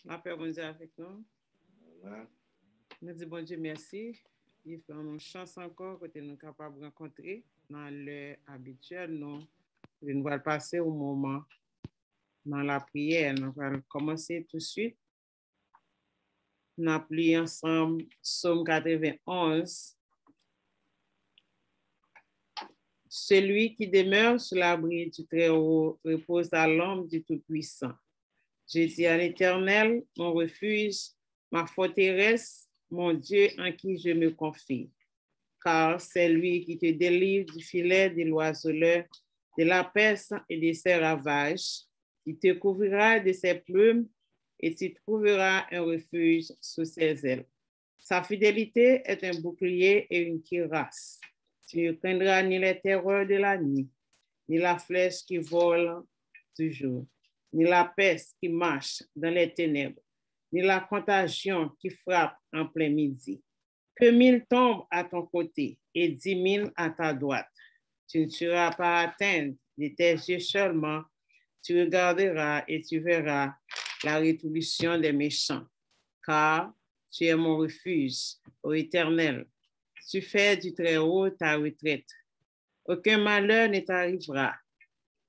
La paix, bon Dieu, avec nous. Nous disons, bon Dieu, merci. Il fait une chance encore que nous sommes capables de rencontrer dans l'heure habituelle. Nous allons passer au moment dans la prière. Nous allons commencer tout de suite. Nous allons prier ensemble Psaume 91. Celui qui demeure sous l'abri du Très-Haut repose à l'ombre du Tout-Puissant. Je dis à l'Éternel, mon refuge, ma forteresse, mon Dieu en qui je me confie. Car c'est lui qui te délivre du filet de l'oiseleur, de la peste et de ses ravages. Il te couvrira de ses plumes et tu trouveras un refuge sous ses ailes. Sa fidélité est un bouclier et une cuirasse. Tu ne craindras ni les terreurs de la nuit, ni la flèche qui vole toujours, ni la peste qui marche dans les ténèbres, ni la contagion qui frappe en plein midi. Que 1000 tombent à ton côté et 10 000 à ta droite. Tu ne seras pas atteint de tes yeux seulement. Tu regarderas et tu verras la rétribution des méchants. Car tu es mon refuge, ô Éternel. Tu fais du Très-Haut ta retraite. Aucun malheur ne t'arrivera.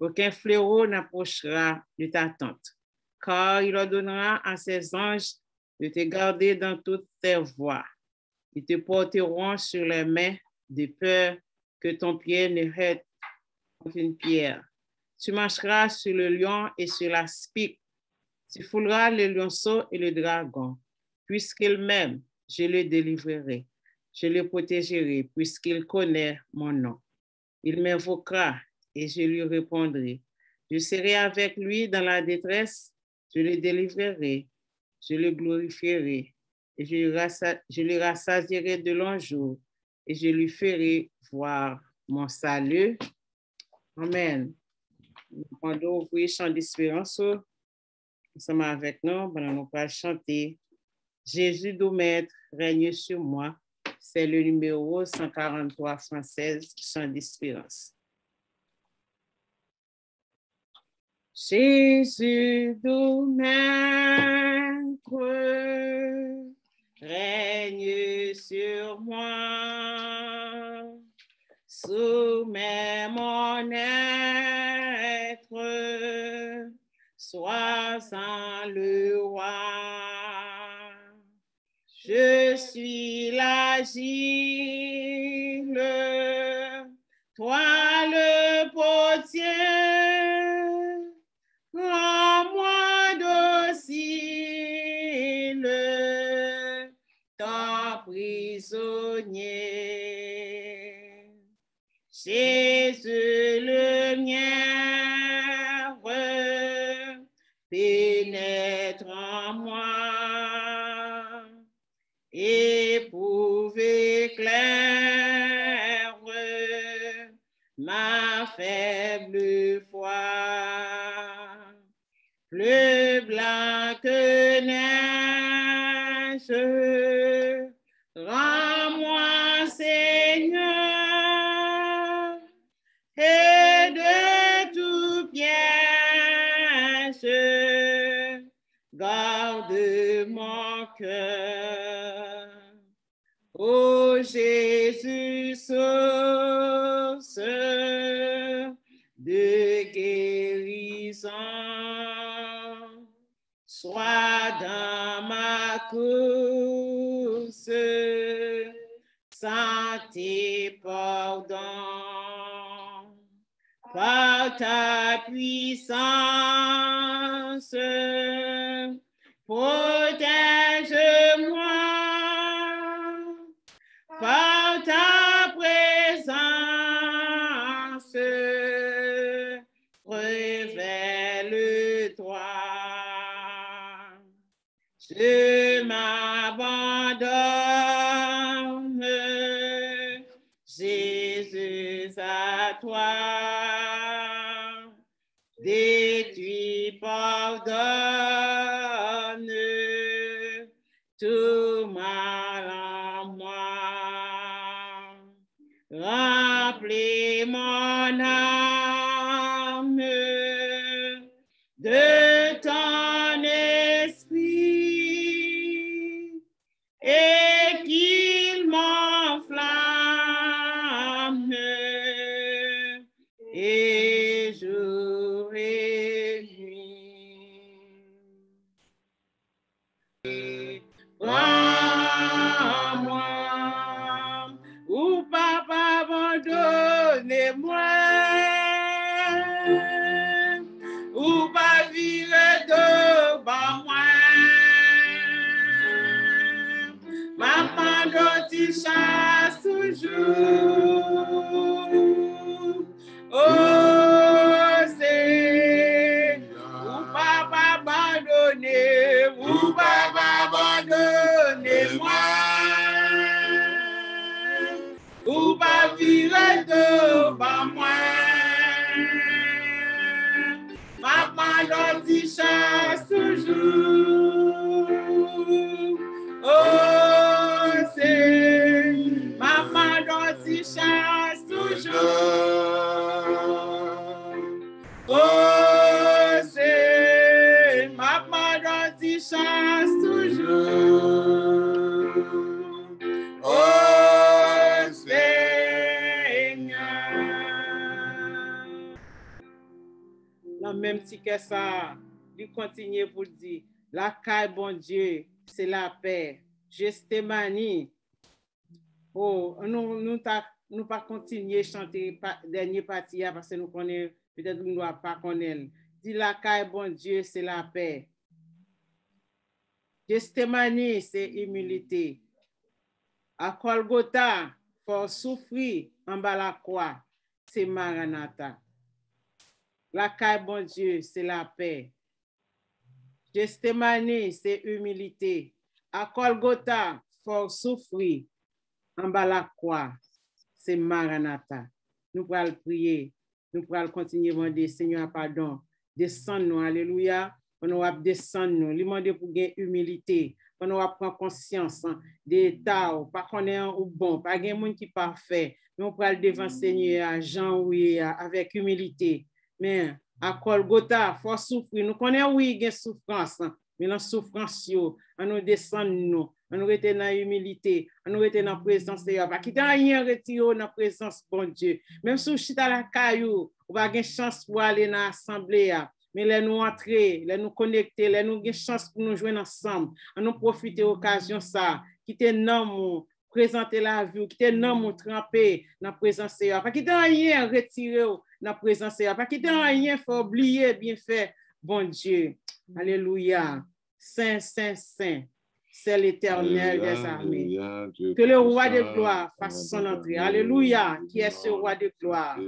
Aucun fléau n'approchera de ta tente. Car il ordonnera à ses anges de te garder dans toutes tes voies. Ils te porteront sur les mains de peur que ton pied ne heurte contre une pierre. Tu marcheras sur le lion et sur la spique. Tu fouleras le lionceau et le dragon. Puisqu'il m'aime, je le délivrerai. Je le protégerai puisqu'il connaît mon nom. Il m'invoquera et je lui répondrai. Je serai avec lui dans la détresse. Je le délivrerai. Je le glorifierai. Et je le rassasierai de longs jours et je lui ferai voir mon salut. Amen. Nous allons ouvrir chant d'espérance. Nous sommes avec nous. Nous allons chanter Jésus doux maître règne sur moi. C'est le numéro 143 française, chant d'espérance. Jésus doux maître règne sur moi, soumets mon être, sois sans le roi. Je suis l'agile, toi le potier, rends-moi docile, ton prisonnier. Jésus le mien pénètre en moi, éprouve clair ma faible foi. Plus blanc que neige, rends-moi Seigneur, et de tout piège, garde mon cœur. Ô Jésus, source de guérison, sois dans ma course, santé, pardon, par ta puissance, protège-moi, par ta présence, révèle-toi. Je m'abandonne, Jésus, à toi. Détruis, pardonne tout mal en moi. Remplis mon âme de ton esprit. chasse toujours. Oh, c'est ou pas abandonner, ou pas abandonner moi, ou pas virer devant moi. Maman dit chasse toujours. Oh, c'est maman dit chasse toujours. Oh, c'est maman dit chasse toujours. Oh, Seigneur. Dans le même ticket ça, il continue pour dire, la caille, bon Dieu, c'est la paix. Gestemani. Oh, nous pas continuer à chanter dernier partie parce que nous connaissons, peut-être nous ne doit pas connaître. Dis la caille, bon Dieu, c'est la paix. Gestemani, c'est humilité. À Golgotha, pour souffrir en bas la croix, c'est Maranatha. La caille, bon Dieu, c'est la paix. Gestemani, c'est humilité. À Golgotha, pour souffrir en bas la croix, c'est Maranatha. Nous pourrons prier, nous pourrons continuer à demander, Seigneur, pardon. Descends-nous, alléluia. On va descendre, nous demander pour gagner humilité. On va prendre conscience des états, pas qu'on est ou bon, pas de monde qui est parfait. Mais on pourra devant Seigneur, Jean, oui, avec humilité. Mais à Golgotha, il faut souffrir. Nous connaissons, oui, il y a souffrance. Mais la souffrance, on nous descend, nous. On nous reste dans la humilité, on nous reste dans la présence de Dieu. Pas quitter rien retirer dans la présence de bon Dieu. Même si vous êtes à la caillou, vous avez une chance pour aller dans l'assemblée. Mais les nous entrer, les nous connecter, les nous avons une chance pour nous joindre ensemble. On nous profiter de l'occasion ça. Quitter non, présenter la vie, quitter non, tremper dans la présence de Dieu. Pas quitter rien retirer dans la présence de Dieu. Pas quitter rien faire oublier bien fait. Bon Dieu. Alléluia. Saint, Saint, Saint. C'est l'Éternel des armées. Que le roi de gloire fasse son entrée. Alléluia. Qui est ce roi de gloire?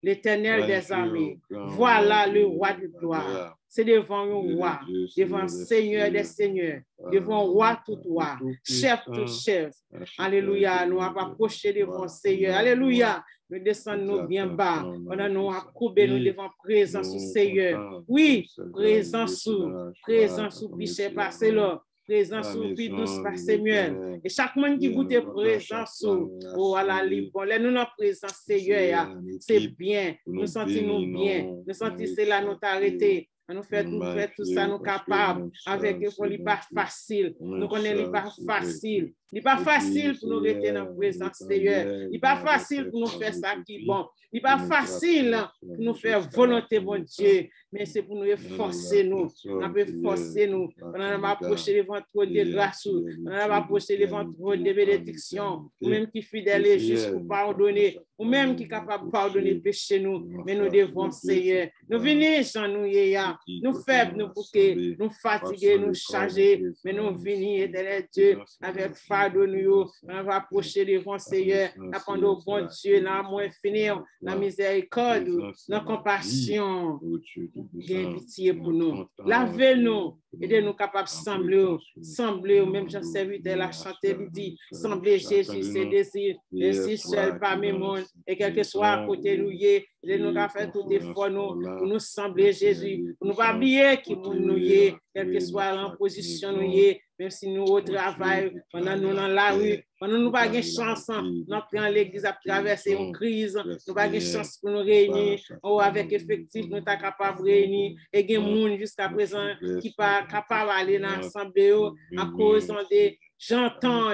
L'Éternel des armées. Voilà le roi de gloire. C'est devant le roi, devant le Seigneur des seigneurs, devant le roi tout roi, chef tout chef. Alléluia. Nous avons approché devant le Seigneur. Alléluia. Nous descendons bien bas. Pendant nous accourbés, nous devons présence au Seigneur. Oui, présence sous Piché, passez là. Présence sous Pidous, par Seigneur. Et chaque monde qui goûte présence sous, oh, à la libre, nous notre présence, Seigneur, c'est bien. Nous sentons bien. Nous sentons c'est là, nous t'arrêter. Nous faisons tout ça, nous capables. Avec eux, il n'est pas facile. Nous connaissons, il n'est pas facile. Il n'est pas facile pour nous rester dans la présence, Seigneur. Il n'est pas facile pour nous faire ça qui est bon. Il n'est pas facile pour nous faire volonté, bon Dieu. Mais c'est pour nous efforcer, nous. On a efforcer, nous. On a approché devant trop de grâce. On a approché devant trop de bénédictions. Ou même qui fidèle et juste pour pardonner. Ou même qui est capable de pardonner le péché, nous. Mais nous devons, Seigneur. Nous venons, Jean, nous faibles, nous bouquets, nous fatigués, nous chargés. Mais nous venons, éternel Dieu, avec fardeau, nous. On va approcher devant, Seigneur. Apprendre au bon Dieu, dans l'amour infini, la miséricorde, la compassion. Bien pitié pour nous. Lavez-nous. Aidez-nous capables de sembler, même Jean serviteur la chanté, il dit, sembler Jésus, ses désirs, ainsi seul parmi le monde, et quel que soit à côté nous, aidez-nous à faire tout effort nous, pour nous sembler Jésus, pour nous pas oublier qui nous y quelle que soit la position nous y, même si nous au travail, pendant nous dans la rue, pendant nous pas de chance, nous prenons l'église à traverser une crise, nous pas de chance pour nous réunir, ou avec effectif, nous sommes capables de réunir, et il y a des gens jusqu'à présent qui pas capable d'aller dans l'assemblée à cause des j'entends,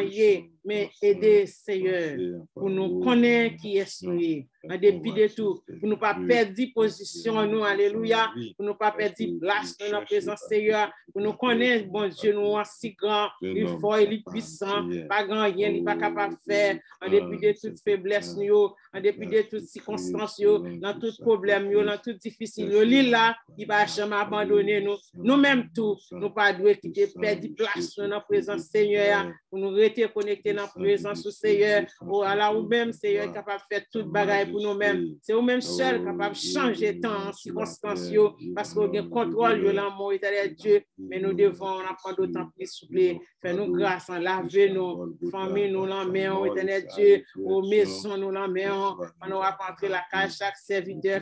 mais aider Seigneur pour nous connaître qui est nous, en dépit de tout, pour nous pas perdre position, nous, alléluia, pour nous pas perdre place dans notre présence Seigneur, pour nous connaître, bon Dieu, nous si grand, il fort, il puissant, pas grand rien, il pas capable de faire, en dépit de toute faiblesse, nous, en dépit de toutes circonstances, dans tout problème, dans tout difficile, il là, il va jamais abandonner nous, nous-mêmes tout, nous pas doués quitter, perdre place dans notre présence Seigneur, Père, pour nous rester connectés dans la présence du Seigneur. Oh, alors, ou-même, Seigneur, capable de faire toute bagaille pour nous-mêmes. C'est vous-même seul capable de changer temps, circonstances, parce qu'on a contrôle de l'amour, éternel Dieu. Mais nous devons apprendre d'autant plus souple. Fais-nous grâce, laver nos familles, nous l'emmènons, éternel Dieu, aux maisons, nous l'emmènons. On aura rentré la cage chaque serviteur,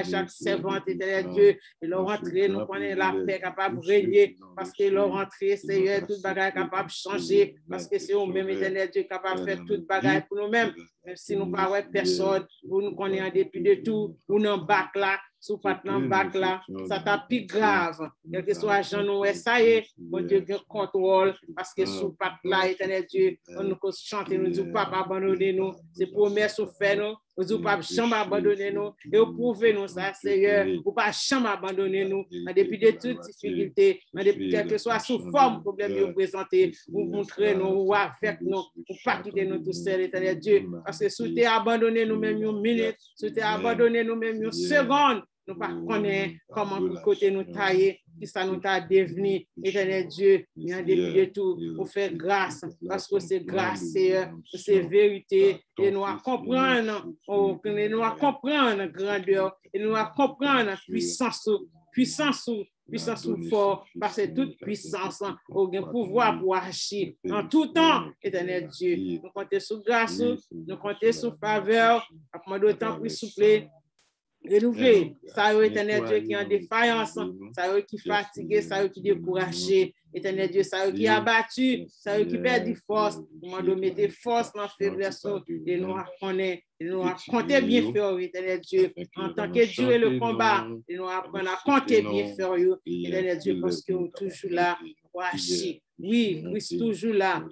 chaque servante, éternel Dieu. Et leur rentrée, nous prenons la paix capable de régner, parce que leur rentrée, Seigneur, toute bagaille capable de changer, parce que c'est vous-même, éternel Dieu, capable de faire toute bagaille pour nous-mêmes. Même si nous ne parlons pas personne, vous nous connaissez en dépit de tout, ou dans le bac là, sous pas dans le bac là, ça t'a plus grave. Quel que soit Jean nous, ça y est, bon Dieu, contrôle, parce que sous pas là, éternel Dieu, on nous chante, nous dit pas abandonner nous, c'est promesse ou fait nous, nous dit pas jamais abandonner nous, et vous prouvez nous ça, Seigneur, vous pas jamais abandonner nous, en dépit de toutes difficultés, en dépit quel que soit sous forme problème vous présentez, vous montrez nous, ou avec nous, ou pas quitter nous tout seul, éternel Dieu, parce que si tu abandonné nous-mêmes une minute, si tu abandonné nous-mêmes une seconde, nous ne connaissons pas comment pour côté nous tailler, qui ça nous a devenu, éternel Dieu, mais en dépit de tout, pour faire grâce, parce que c'est grâce, c'est vérité, et nous à comprendre, nous à comprendre grandeur, et nous à comprendre puissance fort, parce que toute puissance, au pouvoir pour agir en tout temps, éternel Dieu. Nous comptons sur grâce, nous comptons sur faveur, après d'autant plus souple. Renouveler, ça y est, éternel Dieu qui est en défaillance, ça y est qui est fatigué, ça y est qui est découragé, éternel Dieu, ça y est qui est abattu, ça y est qui perd du force, nous devons mettre force dans la faiblesse, et nous apprenons, compter bien faire, éternel Dieu, en tant que Dieu est le combat, et nous apprenons à compter bien faire, éternel Dieu, parce que nous sommes toujours là pour agir. Oui, Christ toujours là,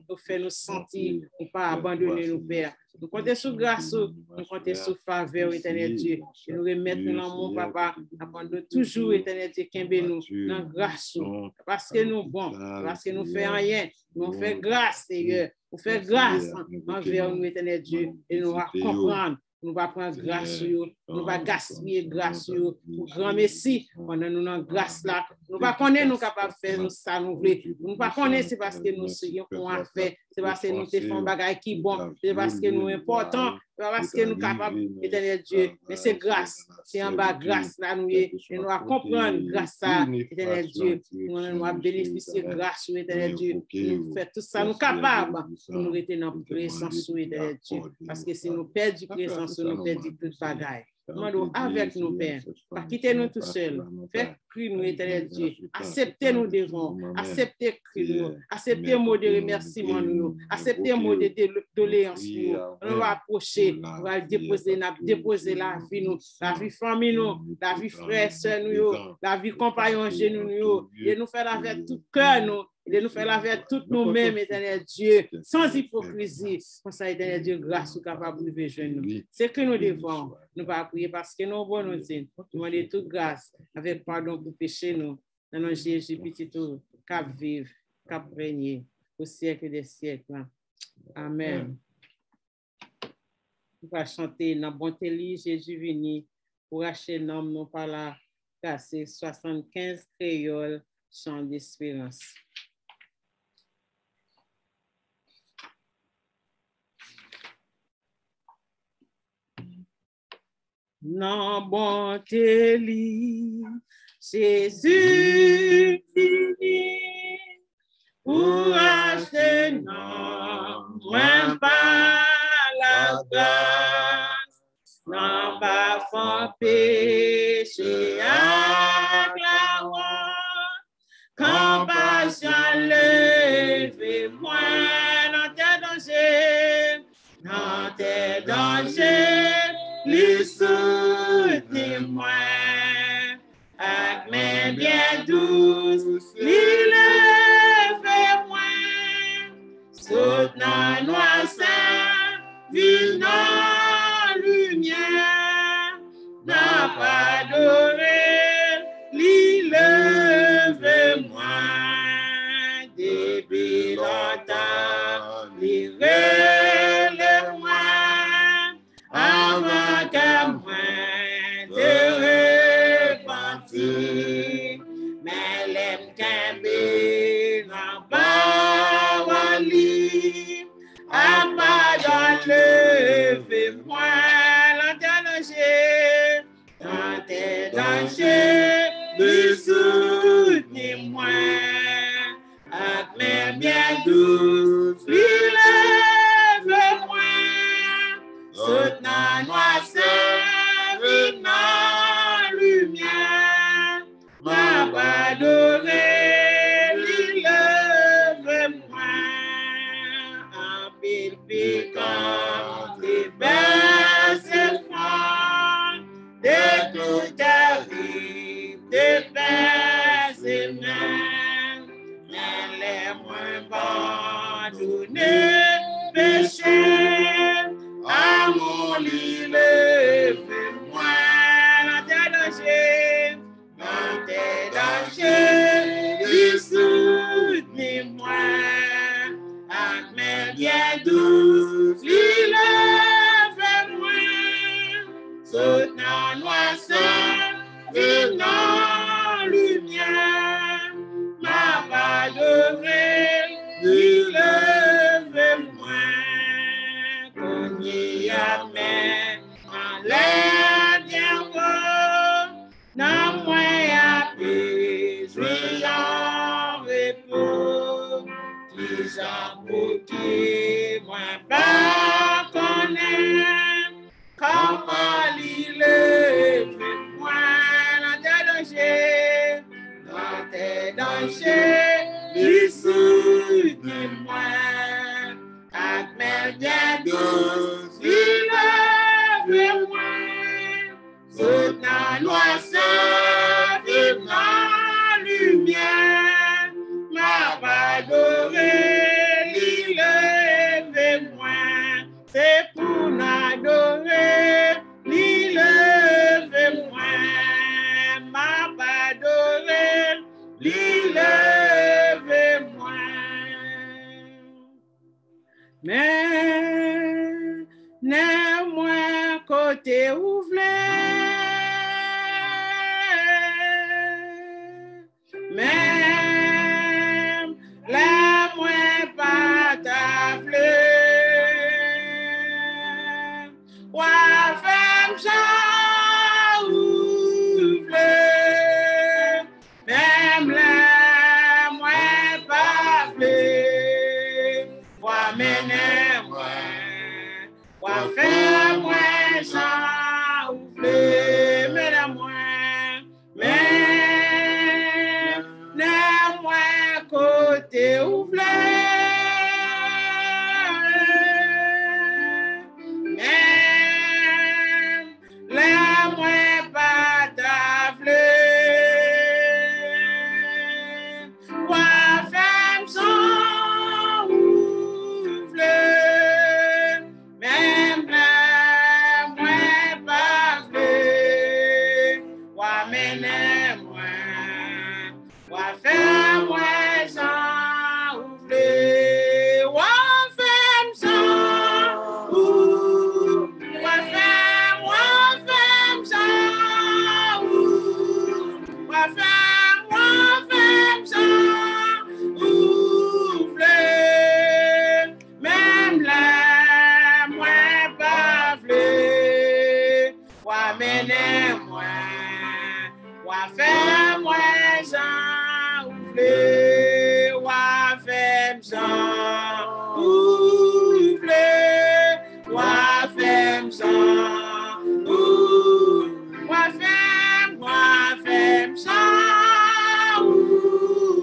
pour faire nous sentir, pour ne pas abandonner nos pères. Nous comptons sur grâce, nous comptons sur faveur, éternel Dieu. Et nous remettons dans mon papa, apprendre toujours, éternel Dieu, qu'un nous, dans grâce, parce que nous bons, parce que nous faisons rien, nous faisons grâce, Seigneur, nous faisons grâce envers nous, éternel Dieu, et nous allons comprendre. Nous ne pas prendre grâce, nous ne pas gaspiller grâce, pour grand Messie, pendant nous dans grâce là. Nous ne pas connaître nous capables de faire nous ça nous voulons. Nous ne pas connaître c'est parce que nous sommes à faire, c'est parce que nous faisons un bagage qui est bon, c'est parce que nous important, c'est parce que nous sommes capables, éternel Dieu. Mais c'est grâce, c'est en bas grâce là nous et nous allons comprendre grâce à éternel Dieu. Nous allons bénéficier grâce éternel Dieu. Nous faisons tout ça, nous capables, nous rester dans la présence éternel Dieu. Parce que si nous perdons présence, nous perdons toute bagaille. Demandons avec nous, Père, pas quitter nous tout seuls. Faites crier nous, éternel Dieu. Acceptez nous devant. Acceptez crier nous. Acceptez mot de remerciement nous. Acceptez mot de doléance nous. On va approcher. On va déposer la vie nous. La vie famille nous. La vie frère, soeur nous. La vie compagnon genou nous. Et nous faire avec tout cœur nous. De nous faire la vers toutes nous-mêmes, éternel Dieu, sans hypocrisie. Pour ça, éternel Dieu, grâce ou capable de veiller nous. C'est que nous devons, nous pas prier parce que nous bonnes nous demander toute grâce, avec pardon pour pécher nous. Dans le Jésus, petit tout, cap vivre, cap régner, au siècle des siècles. Amen. On va chanter dans bonté lit, Jésus venu, pour acheter nom, non pas la casser 75 créoles, chant d'espérance. Non, bonté li, Jésus fini, pour acheter non, moins pas la grâce, non pas font péché à la honte, compassion levez moins dans tes dangers, dans tes dangers. Les soutenez-moi, avec mes bien douces, levez-moi, soutenant nous saint, venant lumière, n'a pas adoré, levez-moi, depuis longtemps, levez-moi. Avant qu'à moi de repentir, mais l'aime qu'un n'a pas même, mais les moins abandonnés, péché, amour, levé, moi, dans tes dangers, lui soutenez-moi, avec mes bien douces, lui lève-moi, soutenant noisseur, venant lumière, ma pas de vrai, lui lève-moi, qu'on y amène en l'air bien haut, non moins à paix, en repos, disant pour qui moi pas connaître, comment l'île moi dans tes dangers, lui soutenez-moi, avec mes bien douces, lui lève-moi, soutenant noisseur, vivant lumière, ma pas adorée, lui lève-moi, c'est pour m'adorer, lui lève-moi, ma pas adorée, lui lève-moi. Mais néanmoins côté ouvert, même la moins pas ta fleur, wa femme ça ouvert, même la moins pas fleur, wa mener moi, wa faire moi ça ouvert, mais moi, mais néanmoins côté ouvert, même la moins pas ta fleur, wa femme sans ouvert, même la moins pas fleur, wa mener moi, wa faire moi sans ouvert, wa femme sans ouvert, wa femme sans ouvert, wa femme sans ouvert, même la moins pas fleur, wa mener moi, wa faire moi sans ouvert, wa femme sans ouvert, wa femme sans ouvert, wa femme sans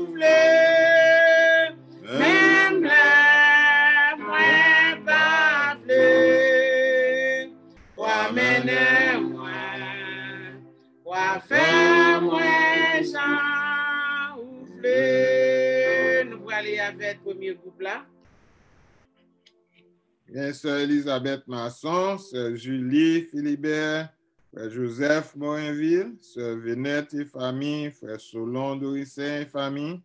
ouvert, même la moins pas fleur, wa mener moi, wa faire moi sans ouvert. Nous allons aller avec le premier groupe là. Bien, sœur Elisabeth Masson, sœur Julie Philibert, frère Joseph Morinville, sœur Vénette et famille, frère Solon Dorissin et famille,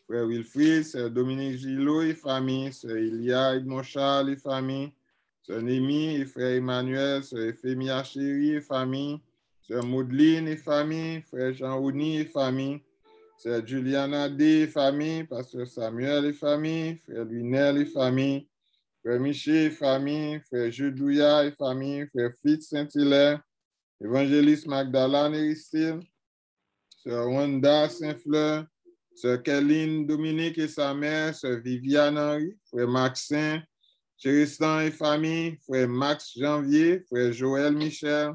frère Wilfried, sœur Dominique Gillot et famille, sœur Ilia Edmond-Charles et famille, sœur Némi et frère Emmanuel, sœur Euphémia Chéri et famille, sœur Maudeline et famille, frère Jean-Ouni et famille, sœur Juliana D et famille, pasteur Samuel et famille, frère Lunel et famille, frère Miché et famille, frère Jules Douillat et famille, frère Fitz Saint-Hilaire, évangéliste Magdala Néristine, sœur Wanda Saint-Fleur, sœur Kéline Dominique et sa mère, sœur Viviane Henry, frère Maxin, Chéristan et famille, frère Max Janvier, frère Joël Michel,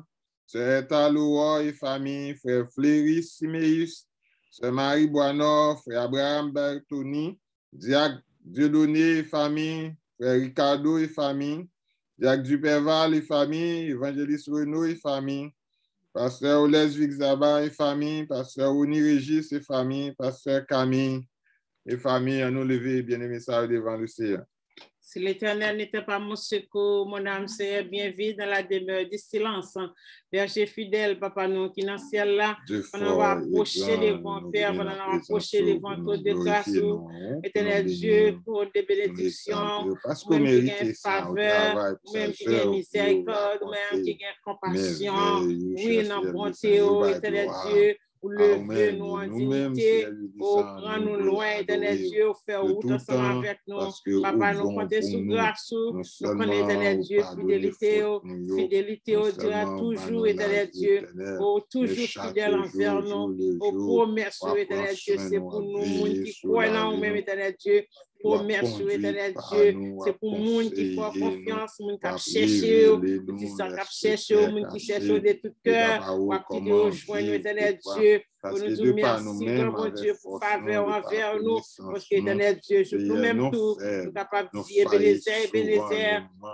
sœur Eta Loa et famille, frère Fléris Siméus, sœur Marie Boisnor, frère Abraham Bertoni, Diacre Dieudonné et famille, frère Ricardo et famille, Jacques Duperval et famille, évangéliste Renaud et famille, Pasteur Lesvik Zaba et famille, Pasteur Oni Régis et famille, Pasteur Camille et famille, à nous lever, bien-aimés, ça devant le Seigneur. Si l'Éternel n'était pas mon secours, mon âme serait bien vide dans la demeure du silence. Berger fidèle, papa, nous qui dans le ciel là, on va approcher devant Père, on va approcher devant toi de grâce, Éternel Dieu, pour des bénédictions, même qui gagne faveur, même qui gagne miséricorde, même qui gagne compassion, oui, dans bonté, Éternel Dieu. Pour lever nous en dignité, pour prendre nous loin, Éternel Dieu, faire route ensemble avec nous. Papa, nous comptons sous grâce, nous connaissons, Éternel Dieu, fidélité, dira toujours, Éternel Dieu, toujours fidèle envers nous, promesses, Éternel Dieu, c'est pour nous, monde qui croient là, ou même, Éternel Dieu, promesses, Éternel Dieu, c'est pour le monde qui fait confiance, le monde qui cherche, le monde qui cherche de tout cœur, ou qui te rejoindre, Éternel Dieu. Pour nous dire merci, mon Dieu, pour faveur envers nous, parce que, Éternel Dieu, je nous-mêmes tout, nous capables de dire Bénézer,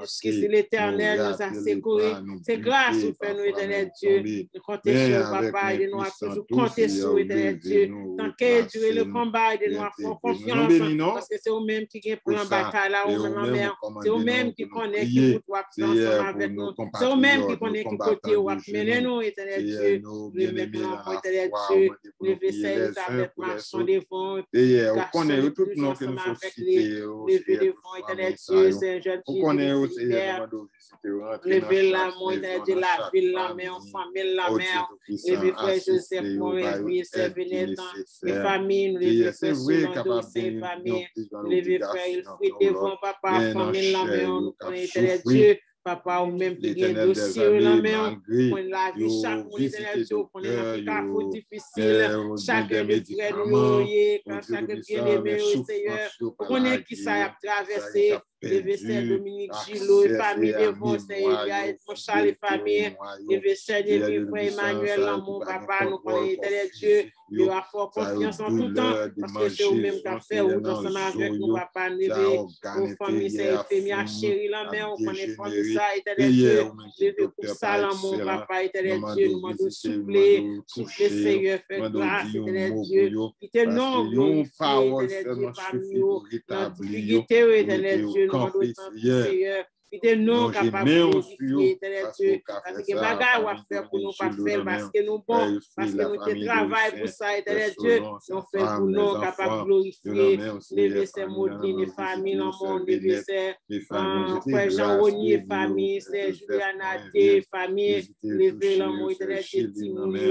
jusqu'ici l'Éternel nous a secourus. C'est grâce au fait, nous, Éternel Dieu, nous comptons sur papa, et nous avons toujours compté sur Éternel Dieu. Tant qu'à durer le combat, et nous avons confiance, parce que c'est eux-mêmes qui ont pris en bataille là, c'est eux-mêmes qui connaissent, qui vous doivent ensemble avec nous, c'est eux-mêmes qui connaissent qui côté où mener nous, Éternel Dieu, nous mettons, Éternel Dieu. Les vaisselles, avec marchand devant, garçon de plus ensemble avec les levées devant, Éternel Dieu, c'est un jeune fille, lever la main, de la ville, la main, famille, la main, lever frère Joseph, mon vie, c'est Vénétan, les familles, lever frère Solando, c'est famille, lever frère Ilfrid devant, papa, famille, la main, nous connaissons, Éternel Dieu. Papa, ou même qui gagne dossier la main, pour la vie, chaque monde, Éternel Dieu, pour les applications difficiles, chacun de frères nous, quand chacun bien-aimé, Seigneur, on est qui ça a traversé, les vaisselles Dominique Gillot, et famille devant, Seigneur, mon Charles et famille, les vaisselles de frère Emmanuel, l'amour, papa, nous connaissons, Éternel Dieu, nous avons fort confiance en tout temps, parce que c'est vous-même qui avez fait, ou ensemble avec nous, papa, lever, aux familles, c'est Fémia, chérie, la main, on connaît famille, ça, Éternel Dieu, lever pour ça, l'amour, papa, Éternel Dieu, nous demandons souffler, Seigneur, fais grâce, Éternel Dieu, qui te non glorifié, Éternel Dieu, parmi nous, dans difficulté, Éternel Dieu, nous demandons Seigneur, qui te non capable de glorifier, Éternel Dieu, parce que bagaille va faire pour nous pas faire, parce que nous bon, parce que nous te travaillons pour ça, Éternel Dieu, nous fait pour nous capable de glorifier, lever ces maudits, les familles dans le monde, lever ces frère Jean-Ronier, famille, c'est Juliana D, famille, lever l'amour, Éternel Dieu,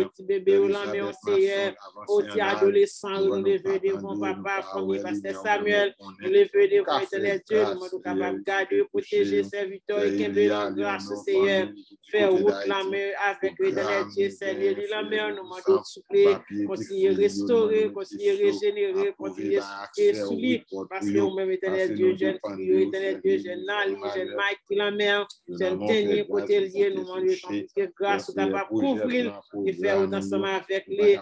petit bébé, l'amour, Seigneur, petit adolescent, nous lever devant papa, famille, pasteur Samuel, nous lever devant Éternel Dieu, nous sommes capables de garder, protéger, serviteur et qui veut en grâce, Seigneur, faire route la main avec l'Éternel Dieu, Seigneur, la main, nous demandons de souffler, continuer à restaurer, continuer à régénérer, continuer à souffler, parce que nous-mêmes, Éternel Dieu, jeune fille, Éternel Dieu, jeune Nali, jeune Mike, la main, jeune Tenny, côté lié, nous demandons de grâce, ou capable de couvrir et faire route ensemble avec les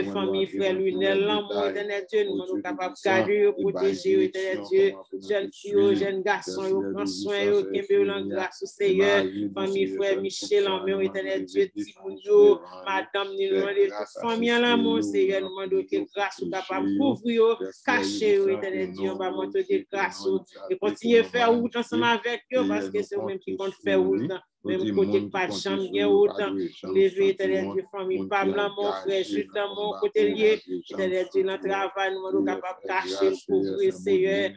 familles, frère Lunel, l'amour, Éternel Dieu, nous demandons capable de garder, protéger, Éternel Dieu, jeune fille, jeune garçon, prends soin, qui veut en grâce au Seigneur, famille, frère Michel, l'amour, Éternel Dieu, Timounio, madame, nous demandons toute famille à l'amour, Seigneur, nous demandons que grâce ou capable de couvrir, cacher, Éternel Dieu, on va monter de grâce et continuer à faire route ensemble avec eux, parce que c'est eux-mêmes qui comptent faire route. Même côté pas de chambre, bien autant, lever, Éternel Dieu, famille, Pam, mon frère, Jude, mon côté lié, Éternel Dieu, dans le travail, nous sommes capables de cacher, couvrir, Seigneur,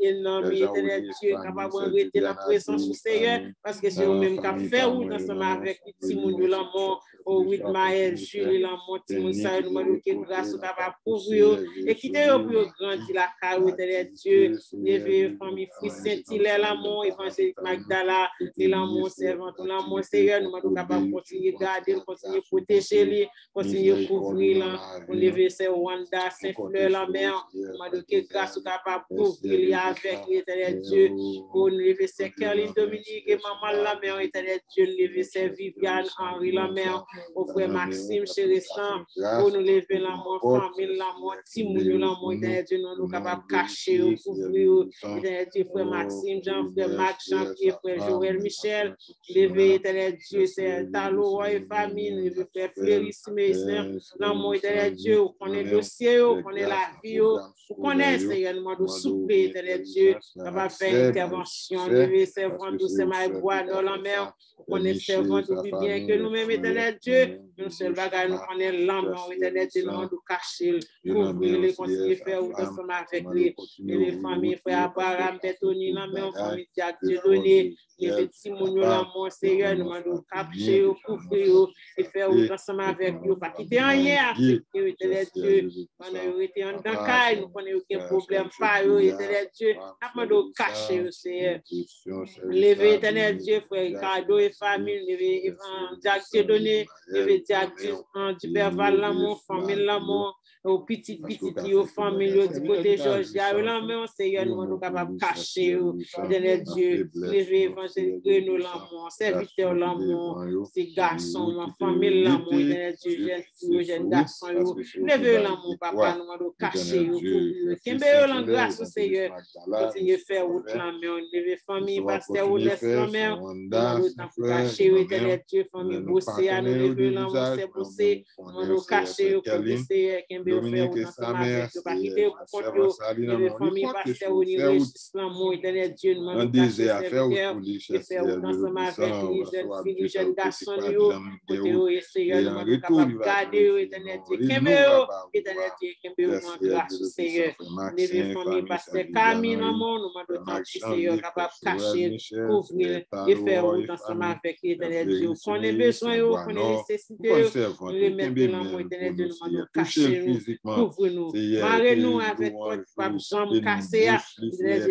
et non, mais Éternel Dieu, capable de rester dans la présence du Seigneur, parce que c'est eux-mêmes qui ont fait route ensemble avec les petits monde de l'amour, au Widmaël, Julie, l'amour, Timoussa, nous demandons que grâce, capable de couvrir, et quitter eux pour grandir la carrière, Éternel Dieu, lever, famille, fils Saint-Hilaire, l'amour, évangélique Magdala, et l'amour, servant, l'amour, Seigneur, nous sommes capables de continuer à garder, continuer à protéger, continuer à couvrir, pour lever ces Wanda, ces fleurs, la mer, nous demandons que grâce, nous capable de couvrir avec l'Éternel Dieu, pour nous lever ces Caroline Dominique et maman la mer, Éternel Dieu, lever ces Viviane, Henri la mer, au frère Maxime, Chéristan, pour nous lever l'amour, famille, l'amour, Timounio, l'amour, Éternel Dieu, nous sommes capables de cacher, couvrir, Éternel Dieu, frère Maxime, Jean, frère Marc, Jean-Pierre, frère Joël, Michel, Levé, éternel Dieu, c'est Talo et famille, levé, frère Flérissime, l'amour, éternel Dieu, vous connaissez le dossier, vous connaissez la vie, vous connaissez, Seigneur, nous demandons souple, éternel Dieu, capable de faire intervention, levé, servant doucement et bois dans la mer, vous connaissez servant tout bien que nous-mêmes, éternel Dieu, nous seul bagage, nous connaissons l'âme, éternel Dieu, nous demandons cacher, couvrir, les continuer faire ensemble avec les familles, frère Abraham, Bétoni, la même famille, Dieu donné, les petits mounions, l'amour, Seigneur, nous demandons capcher, couvrir, et faire ensemble avec nous, pas quitter rien, affecter, éternel Dieu, on a été en danger, nous connaissons aucun problème, pas eux, éternel Dieu, nous demandons cacher, Seigneur, lever, éternel Dieu, frère Cadeau et famille, lever, Dieu donné, lever, Dieu, Duberval, l'amour, famille, l'amour, aux petites, aux familles, du côté Georgia, l'amour, Seigneur, nous sommes capables de cacher, éternel Dieu, lever, évangélique, nous l'amour, serviteur, l'amour, ces garçons, ma famille, l'amour, éternel Dieu, jeune fille, jeune garçon, lever l'amour, papa, nous sommes cacher, Kembe, l'angoisse, Seigneur, continuez à faire autre l'amour, lever famille, pasteur, ou laisse l'amour, nous sommes cacher, éternel Dieu, famille, bosser, à nous lever l'amour, c'est bosser, nous sommes cacher, Seigneur, Kembe, Dominique sa mère, les familles pasteur au niveau islam, éternel Dieu, nous un désir à faire pour les chasser ensemble avec les jeunes filles, les jeunes garçons, et en retour, il va garder, éternel Dieu, éternel Dieu, grâce, Seigneur, les familles pasteur Camille, nous demandons, Seigneur, capable de cacher, couvrir et faire ensemble avec l'éternel Dieu, qu'on ait besoin, qu'on ait nécessité, remettre l'amour, éternel Dieu, nous demandons cacher, couvre-nous, marre-nous avec notre pape jambe cassée,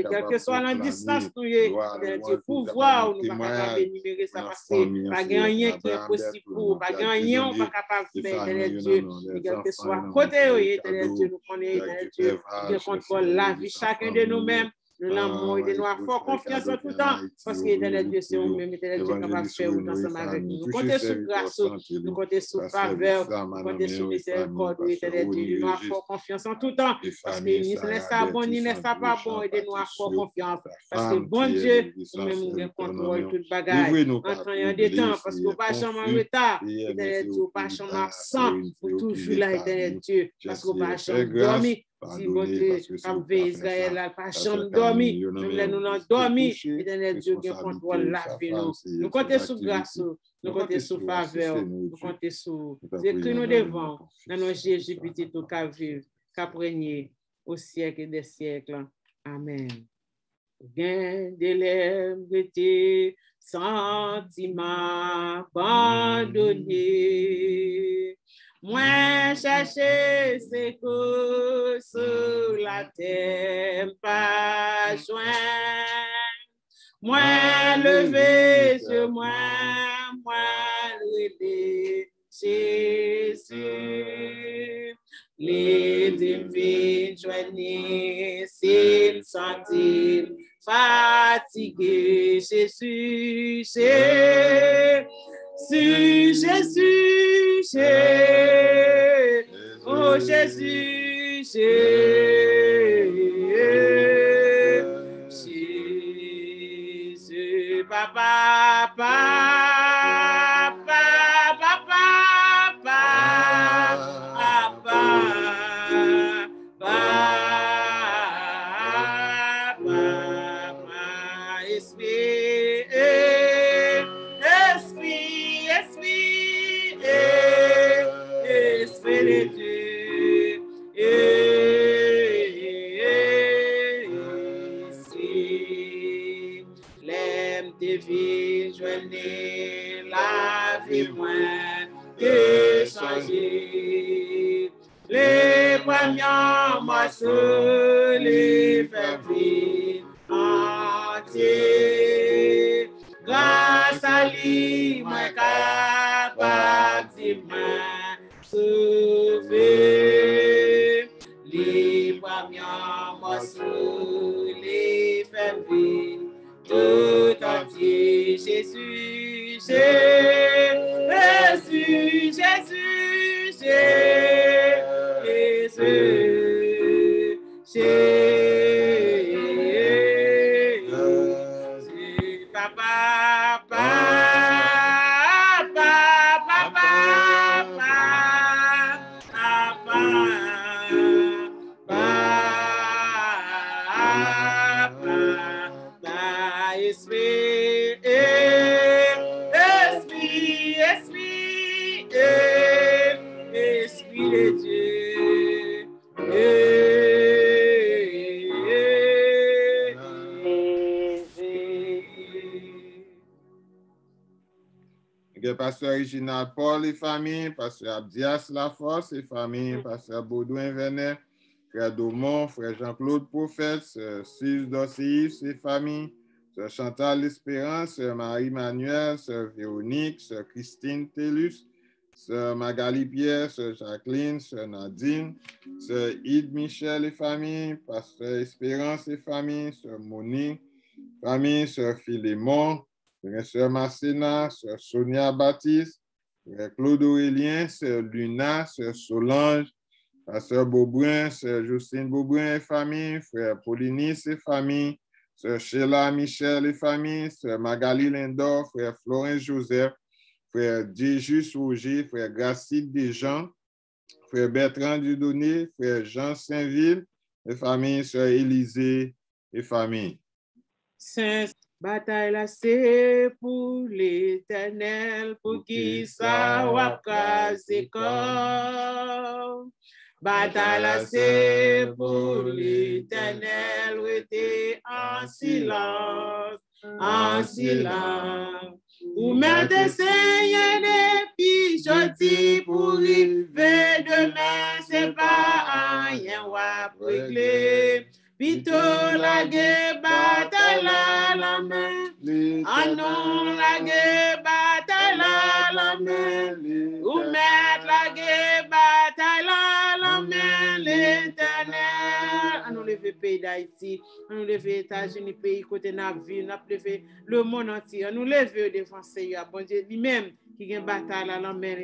quelle que soit la distance, nous pouvoir, nous ne pouvons pas énumérer ça parce que pas rien qui est possible, pas rien on pas capable de faire, éternel Dieu, quel que soit côté, éternel Dieu, nous connaissons, éternel Dieu, qui contrôle la vie chacun de nous-mêmes. Nous l'amour et de nous avoir confiance en tout temps parce que éternel Dieu, c'est nous-mêmes, éternel Dieu, capable de faire autant ensemble avec nous. Nous comptons sur grâce, nous comptons sur faveur, nous comptons sur miséricorde, éternel Dieu, nous avoir confiance en tout temps parce que ni laisse ça bon, ni laisse ça pas bon, et de nous avoir confiance parce que bon Dieu, nous-mêmes, nous contrôlons toute bagaille. Entrant en des temps parce que pas jamais en retard, éternel Dieu, pas jamais absent, pour toujours là, éternel Dieu, parce que pas jamais dormi. Si bon Dieu, comme Israël, pas jamais dormi, même nous n'avons dormi, éternel Dieu, qui contrôle la vie, nous comptons sur grâce, nous comptons sur faveur, nous comptons sur ce que nous devons, dans nos Jésus petit tout qu'à vivre, qu'à régner au siècle des siècles. Amen. Gain de l'aimeté, sentiment abandonné. Moi, chercher ces causes sur la terre, pas joint. Moi, lever sur moi, lever Jésus. Les divines joignées, s'ils sentent fatigués, Jésus, Jésus, oh Jésus, Jésus, papa, papa, papa, papa, Esprit de Dieu, l'aime divine, joignez la vie moins que changer. Les premiers morceaux, les faits entiers, grâce à lui, moi capable de sauver. Les premiers morceaux, les faits tout entier, Jésus, Jésus, Jésus, Jésus, Jésus, papa, papa. prière pasteur Reginald Paul et famille, pasteur Abdias Laforce et famille, pasteur Baudouin Venet, frère Daumont, frère Jean-Claude Prophète, sœur Suze Dossius et famille, sœur Chantal Espérance, sœur Marie-Manuel, sœur Véronique, sœur Christine Tellus, sœur Magali Pierre, sœur Jacqueline, sœur Nadine, sœur Ide Michel et famille, pasteur Espérance et famille, sœur Monique, famille, sœur Philémon, sœur Marcena, sœur Sonia Baptiste, frère Claude Aurélien, sœur Luna, sœur Solange, sœur Beaubrun, sœur Justine Beaubrun et famille, frère Paulinis et famille, sœur Sheila Michel et famille, sœur Magali Lindor, frère Florent Joseph, frère Jésus Roger, frère Gracide Desjans, frère Bertrand Dieudonné, frère Jean Saint-Ville et famille, sœur Élisée et famille. Saint, bataille là, c'est pour l'Éternel, pour qui ça va craser corps. Bataille là, c'est pour l'Éternel, restez en silence, en silence. Ou mettez Seigneur des pichotis pour arriver demain, c'est pas rien à régler. Pito la guerre, bataille la main. Ah non, la guerre, bataille la main. Ou mettre la guerre, bataille la main, l'Éternel. Ah nous lever pays d'Haïti, ah nous lever États-Unis, pays côté n'a ville, n'a lever le monde entier. Ah nous lever devant Seigneur, bon Dieu lui-même qui gagne bataille la main.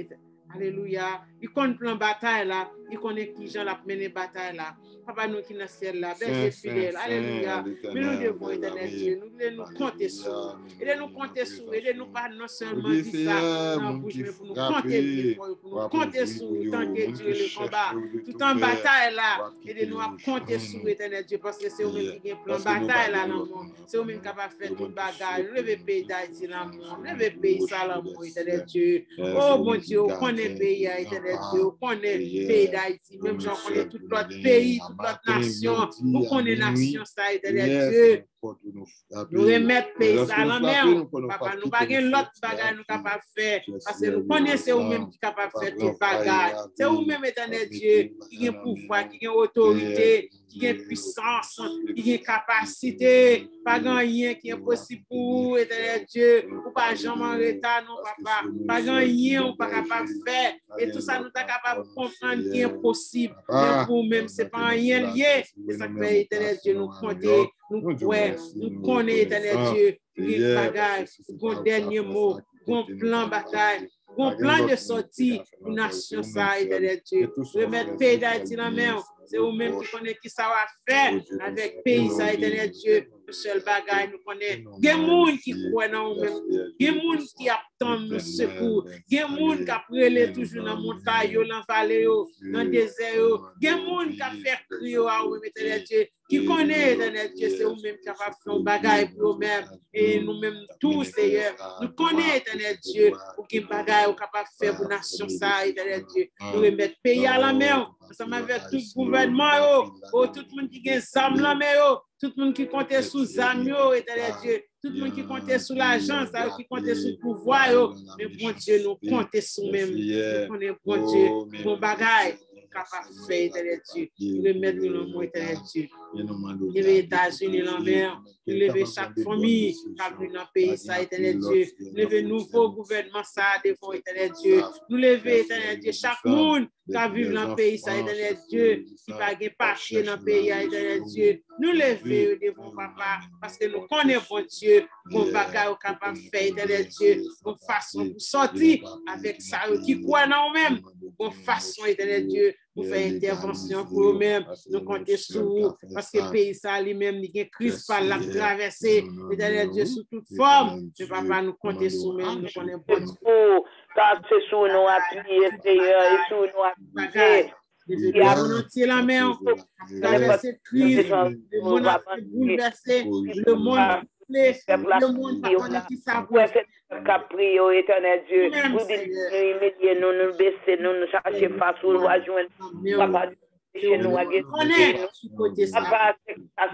Alléluia. Il connaît plan bataille là, il connaît qui gens la mener bataille là. Papa nous qui dans le ciel là, berger fidèle. Alléluia. Mais nous devons éternel Dieu, nous voulons nous compter sur. Aidez-nous compter sur, aidez-nous pas non seulement dire ça dans la bouche, mais pour nous compter pour nous compter sur tant que Dieu le combat. Tout en bataille là, aidez-nous à compter sur éternel Dieu parce que c'est eux-mêmes qui ont plan bataille là dans le monde. C'est eux-mêmes qui ont fait toute bagarre. Levez pays d'Haïti dans le monde. Levez pays ça dans le monde, éternel Dieu. Oh mon Dieu, on connaît pays éternel Dieu, on connaît pays d'Haïti, même si on connaît tout l'autre pays, toute l'autre nation, on connaît nation ça éternel Dieu. Nous remettre pays ça en main, papa, nous pas l'autre bagarre nous capable faire parce que nous connaissons vous-même qui capable faire toute bagarre. C'est vous-même éternel Dieu qui a pouvoir, qui a autorité, qui a puissance, qui a capacité, pas rien qui est possible pour vous éternel Dieu, ou pas jamais en retard non papa, pas rien on pas capable faire et tout ça nous pas capable de comprendre qui est possible. Mais pour nous-mêmes c'est pas rien lié, c'est ça que fait éternel Dieu nous compter. Nous connaissons éternel Dieu, les bagages, le dernier mot, le plan bataille, le plan de sortie pour la nation, ça, éternel Dieu. Remettre le pays d'Haïti dans la main, c'est vous-même qui connaissez qui ça va faire avec le pays, ça, éternel Dieu. Le seul bagage, nous connaissons. Il y a des gens qui croient dans nous-mêmes. Il y a des gens qui attendent le secours. Il y a des gens qui appellent toujours dans la montagne, dans la vallée, dans le désert. Il y a des gens qui font crier à vous, éternel Dieu. Qui connaît, éternel Dieu, c'est vous-même qui avez fait un bagage pour nous-mêmes. Et nous-mêmes tous, Seigneur, nous connaissons, éternel Dieu, pour qui bagage capable de faire pour la nation, ça, éternel Dieu. Nous remettons le pays à la main, ensemble avec tout le gouvernement, tout le monde qui a des âmes la main, tout le monde qui compte sous âme, éternel Dieu, tout le monde qui compte sous l'agence, qui compte sous le pouvoir, mais bon Dieu, nous comptons sur nous-mêmes. Nous connaissons, bon Dieu, pour bagage. Capable de faire, éternel Dieu, remettre dans le monde, éternel Dieu. Lever les États-Unis dans la mer, lever chaque famille qui a vu dans le pays, ça, éternel Dieu. Lever nouveau gouvernement, ça, devant, éternel Dieu. Nous lever, éternel Dieu, chaque monde qui a vu dans le pays, ça, éternel Dieu, qui n'a pas papier dans le pays, éternel Dieu. Nous lever devant papa, parce que nous connaissons, bon Dieu, mon bagage capable de faire, éternel Dieu, de façon pour sortir avec ça, qui croit dans nous-mêmes, de façon, éternel Dieu, pour faire intervention pour nous-mêmes, nous compter sur vous, parce que le pays, ça, lui-même, il y a une crise par la traversée, éternel Dieu, sous toute forme, mais papa, nous compter sur nous-mêmes, nous connaissons bon Dieu. Car c'est sous nous appuyer, Seigneur, et sous nous appuyer. Le monde entier la main, traverser cette crise, le monde a bouleversé, le monde le monde pas qui s'approche. Capri, oh éternel Dieu, vous dites nous nous baisser, nous nous chercher face au roi joindre. Papa, chez nous à guérir. Papa,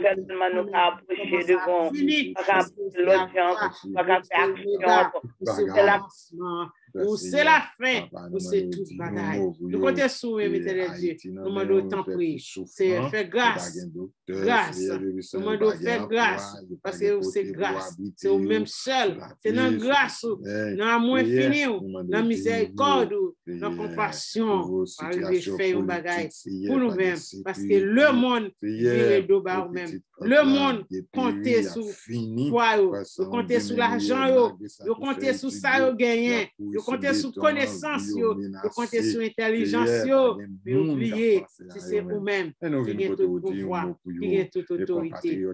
certainement nous approcher devant. Papa, l'audience, papa, faire action. Ou c'est la fin, ou c'est tout bagaille. Nous comptons sur vous, éternel Dieu. Nous demandons autant prier. C'est faire grâce. Grâce. Nous demandons faire grâce. Parce que c'est grâce. C'est au même seul. C'est dans grâce, dans l'amour infini, dans la miséricorde, dans la compassion. Arriver faire un bagaille pour nous-mêmes. Parce que le monde vire d'eau par nous-mêmes. Le monde compte sur foi, compte sur l'argent, compte sur ça, gagner. Vous comptez sur connaissance, vous comptez sur intelligence, mais oubliez, si c'est vous-même qui avez tout pouvoir, qui avez toute autorité.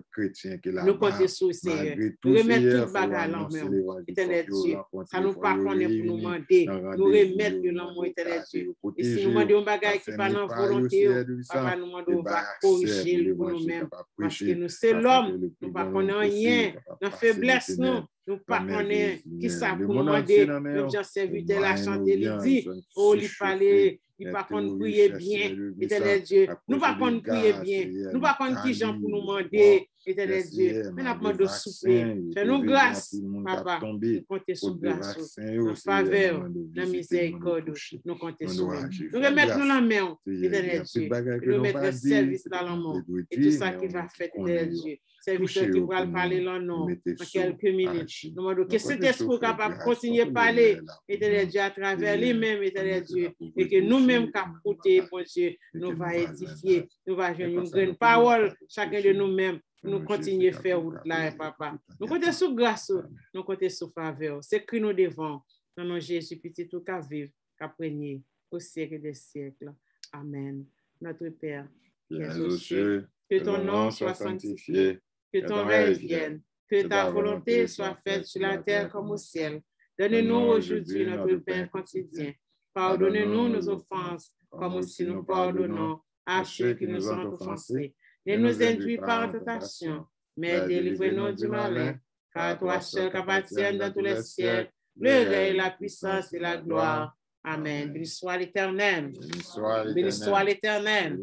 Nous comptons sur le Seigneur. Nous remettons tout bagage en main. Éternel Dieu, ça nous pas connaît pour nous demander. Nous remettons l'amour, éternel Dieu. Et si nous demandons un bagage qui n'est pas dans la volonté, papa nous demande on va corriger pour nous-mêmes. Parce que nous, c'est l'homme, nous ne connaissons rien. Dans la faiblesse, nous ne connaissons qui ça pour nous demander. Même Jean serviteur l'a chanté, il dit, oh, il fallait, il pas qu'on prier bien, éternel Dieu. Nous pas qu'on prier bien, nous pas qu'on qui Jean pour nous demander, éternel Dieu. Mais nous demandons souper. Fais-nous grâce, papa. Nous comptons sur grâce, en faveur, dans miséricorde. Nous comptons sur nous. Nous remettons dans la main, éternel Dieu. Nous mettons le service dans le monde. Et tout ça qui va faire, éternel Dieu. Serviteur qui va parler là, non, dans quelques minutes. Nous demandons que cet esprit capable de continuer à parler, éternel Dieu, à travers lui-même, éternel Dieu, et que nous-mêmes, capoter, bon Dieu, nous va édifier, nous va jouer une grande parole, chacun de nous-mêmes, nous continuer à faire route là, papa. Nous comptons sur grâce, nous comptons sur faveur. C'est que nous devons, dans nos Jésus, petit tout qu'à vivre, qu'à prégner au siècle des siècles. Amen. Notre Père, qui es aux cieux, que ton nom soit sanctifié. Que ton règne vienne, que ta volonté soit faite sur la terre comme au ciel. Donne-nous aujourd'hui notre pain quotidien. Pardonne-nous nos offenses, comme aussi nous pardonnons à ceux qui nous ont offensés. Ne nous induis pas en tentation, mais délivre-nous du malin. Car toi seul qu'appartiennent dans tous les siècles le règne, la puissance et la gloire. Amen. Béni soit l'Éternel. Béni soit l'Éternel.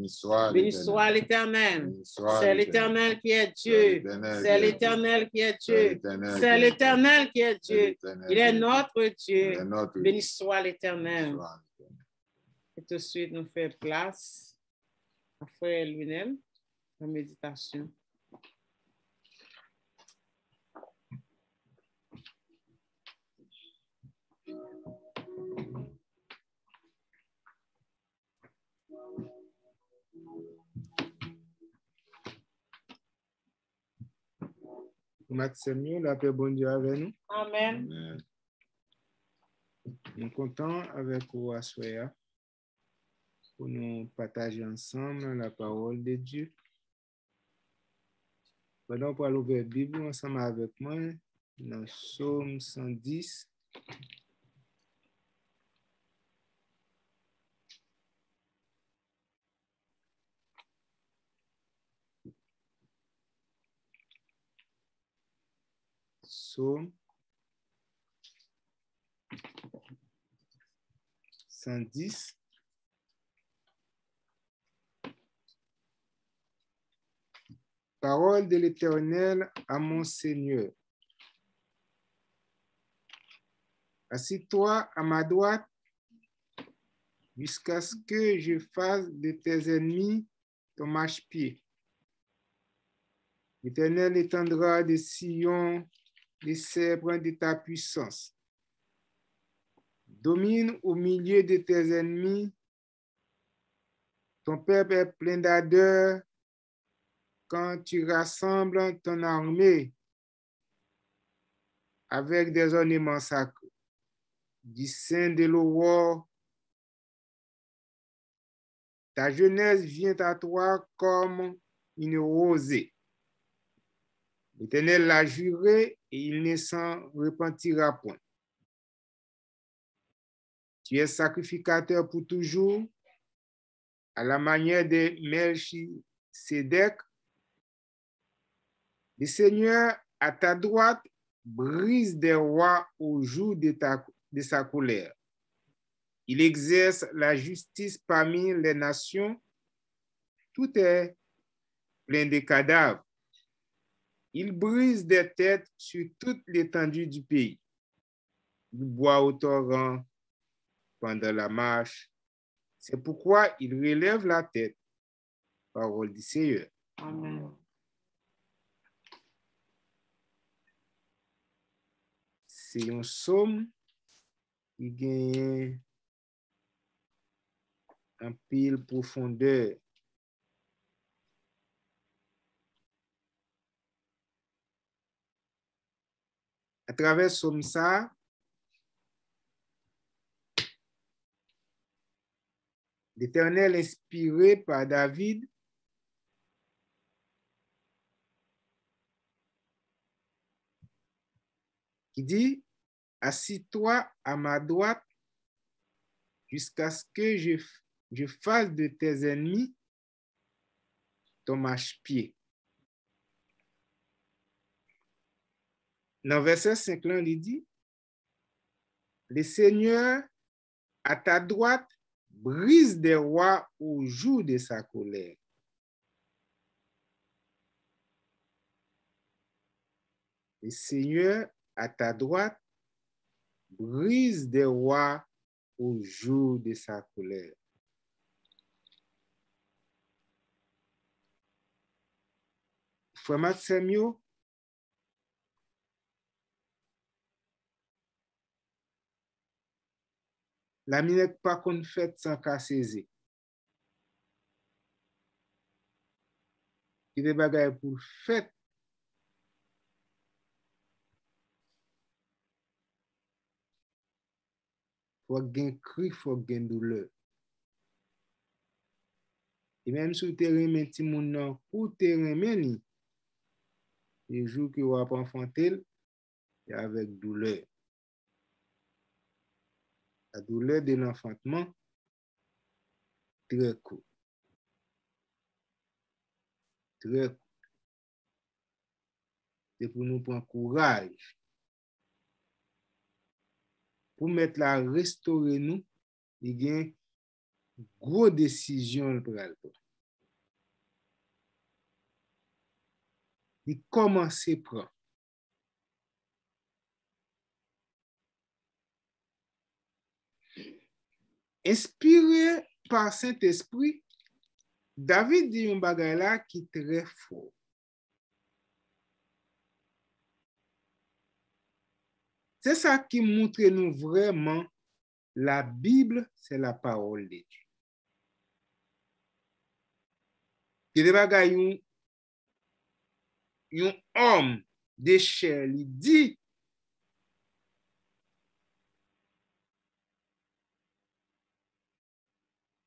Béni soit l'Éternel. C'est l'Éternel qui est Dieu. C'est l'Éternel qui est Dieu. C'est l'Éternel qui est Dieu. Il est notre Dieu. Béni soit l'Éternel. Et tout de suite, nous faisons place à Frère Lunel, la méditation. Seigneur, la paix bon Dieu avec nous. Amen. Nous sommes contents avec vous à soir pour nous partager ensemble la parole de Dieu. Maintenant, pour l'ouvrir la Bible ensemble avec moi dans Psaume 110. Psaume 110. Parole de l'Éternel à mon Seigneur. Assis-toi à ma droite jusqu'à ce que je fasse de tes ennemis ton marchepied. L'Éternel étendra de Sion les cèdres de ta puissance. Domine au milieu de tes ennemis. Ton peuple est plein d'ardeur quand tu rassembles ton armée avec des ornements sacrés. Du sein de l'aurore, ta jeunesse vient à toi comme une rosée. L'Éternel l'a juré et il ne s'en repentira point. Tu es sacrificateur pour toujours, à la manière de Melchisédek. Le Seigneur, à ta droite, brise des rois au jour de sa colère. Il exerce la justice parmi les nations. Tout est plein de cadavres. Il brise des têtes sur toute l'étendue du pays. il boit au torrent pendant la marche. C'est pourquoi il relève la tête. Parole du Seigneur. Amen. C'est un psaume qui gagne un pile profondeur. À travers ce psaume ça, l'Éternel inspiré par David qui dit, assis-toi à ma droite jusqu'à ce que je fasse de tes ennemis ton marchepied. Dans verset 5, là, il dit, le Seigneur à ta droite brise des rois au jour de sa colère. Le Seigneur à ta droite brise des rois au jour de sa colère. Frère Maximio, la minette pas qu'on fait sans qu'à saisir. Il y a des bagages pour faire. Faut gagner cri, faut gagner douleur. Et même si tu remets petit moun pour te remettre, les jours que vous avez enfanté, c'est avec douleur. La douleur de l'enfantement, très court. Très court. C'est pour nous prendre courage. Pour mettre la restaurer nous, il y a une grosse décision pour elle. Il commence à prendre. Inspiré par Saint-Esprit, David dit un bagage là qui est très fort. C'est ça qui montre nous vraiment la Bible, c'est la parole de Dieu. Il y a des bagages, un homme de chair, il dit,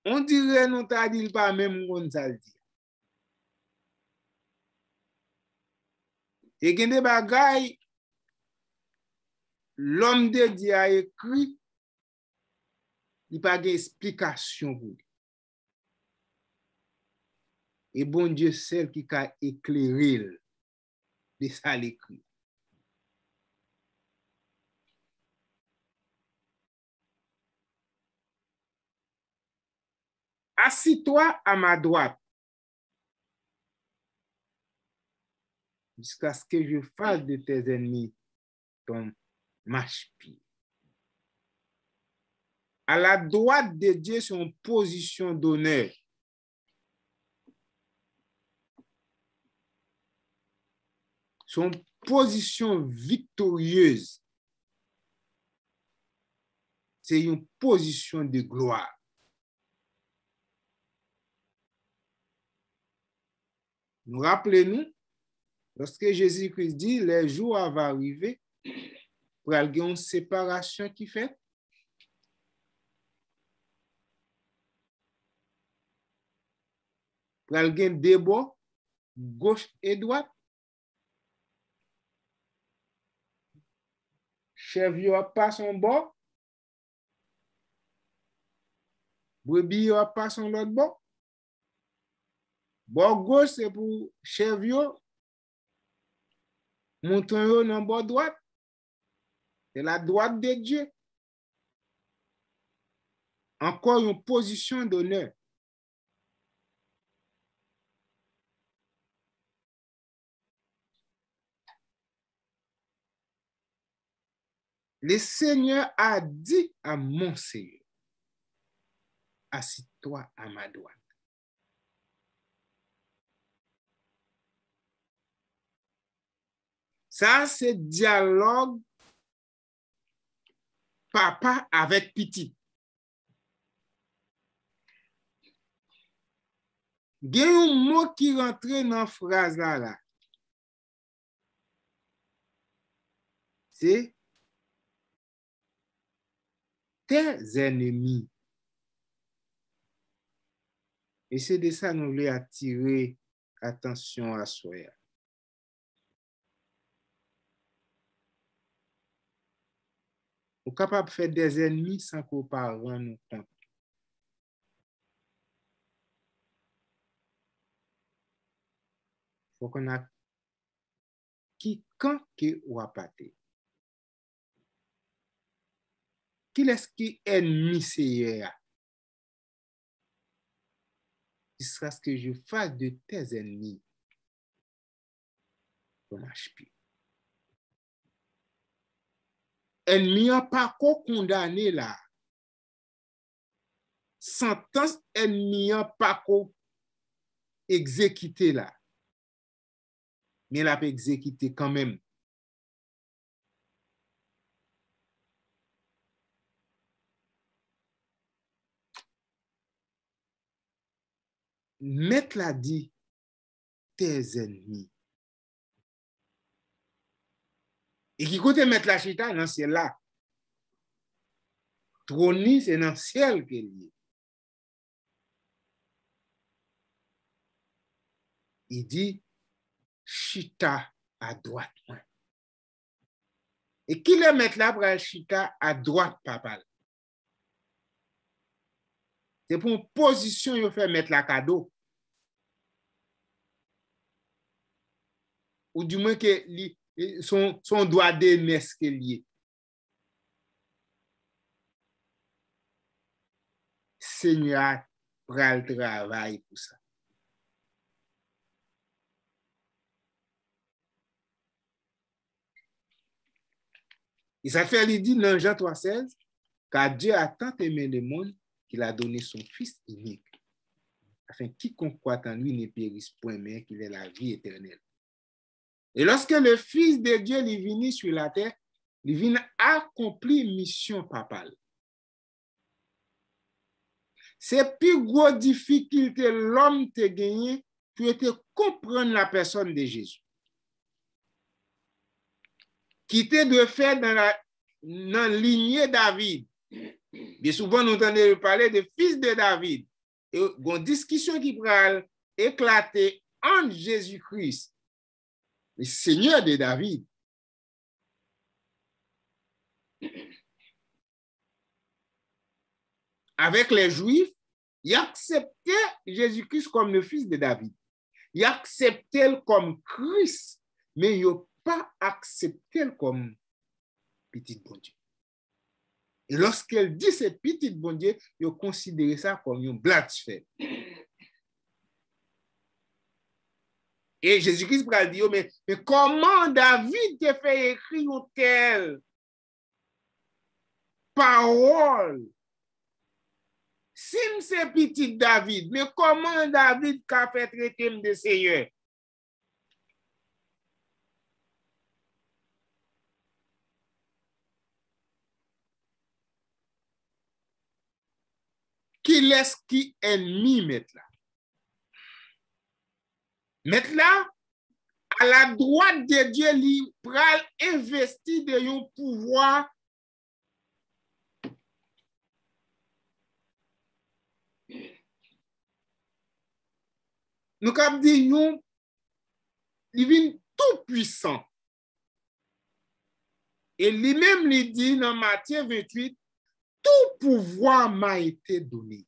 on dirait non t'as dit pas même on ça dit. Et il y a des bagages, l'homme de Dieu a écrit, il n'y a pas d'explication pour lui. Et bon Dieu, celle qui a éclairé de ça l'écrit. Assis-toi à ma droite jusqu'à ce que je fasse de tes ennemis ton marchepied. À la droite de Dieu, c'est une position d'honneur. Son position victorieuse. C'est une position de gloire. Nous rappelons-nous, lorsque Jésus-Christ dit, les jours vont arriver, pour avoir une séparation qui fait. Pour avoir un débat, gauche et droite. Chèvre a pas son bord. Brebis a pas son l'autre bord. Bord gauche, c'est pour chèvre. Mouton dans bord droite. C'est la droite de Dieu. Encore une position d'honneur. le Seigneur a dit à mon Seigneur, assis-toi à ma droite. Ça, c'est dialogue papa avec petit. Il y a un mot qui rentre dans la phrase là. C'est tes ennemis. Et c'est de ça que nous voulons attirer attention à soi. On est capable de faire des ennemis sans qu'on ne rende nous compte. Il faut qu'on a qui quand qui ou a pâté. Qui est-ce qui est ennemi c'est ce sera ce que je fasse de tes ennemis comme HP. Ennemi n'a pas condamné là. Sentence ennemi n'a pas exécuté là. Mais il a exécuté quand même. Maître l'a dit, tes ennemis. Et qui côté mettre la chita dans ciel là. Trône c'est dans ciel qu'il est. Il dit chita à droite. Et qui le mettre là pour chita à droite papa. C'est pour une position il fait mettre la cadeau. Ou du moins que son doigt d'aimer ce qu'il est. Seigneur prend le travail pour ça. Et ça fait lui dire dans Jean 3,16 car Dieu a tant aimé le monde qu'il a donné son Fils unique, afin que quiconque croit en lui ne périsse point, mais qu'il ait la vie éternelle. Et lorsque le Fils de Dieu est venu sur la terre, il vient accomplir mission papale. C'est plus grosse difficulté l'homme te gagné pour te comprendre la personne de Jésus. Qui te de faire dans la lignée David. Bien souvent, nous entendons parler de fils de David. Et il y a une discussion qui va éclater entre Jésus-Christ, le Seigneur de David. Avec les Juifs, ils acceptaient Jésus-Christ comme le fils de David. Ils acceptaient comme Christ, mais ils n'ont pas accepté comme petit bon Dieu. Et lorsqu'elle dit ce petit bon Dieu, ils considèrent ça comme un blasphème. Et Jésus-Christ va dire, mais comment David te fait écrire une telle parole? Si c'est petit David, mais comment David a fait traiter de Seigneur? Qui laisse qui ennemi mettre là? Mettre là, à la droite de Dieu, il pral investi de un pouvoir nous avons dit, il vient tout puissant. Et lui-même, il dit dans Matthieu 28, tout pouvoir m'a été donné.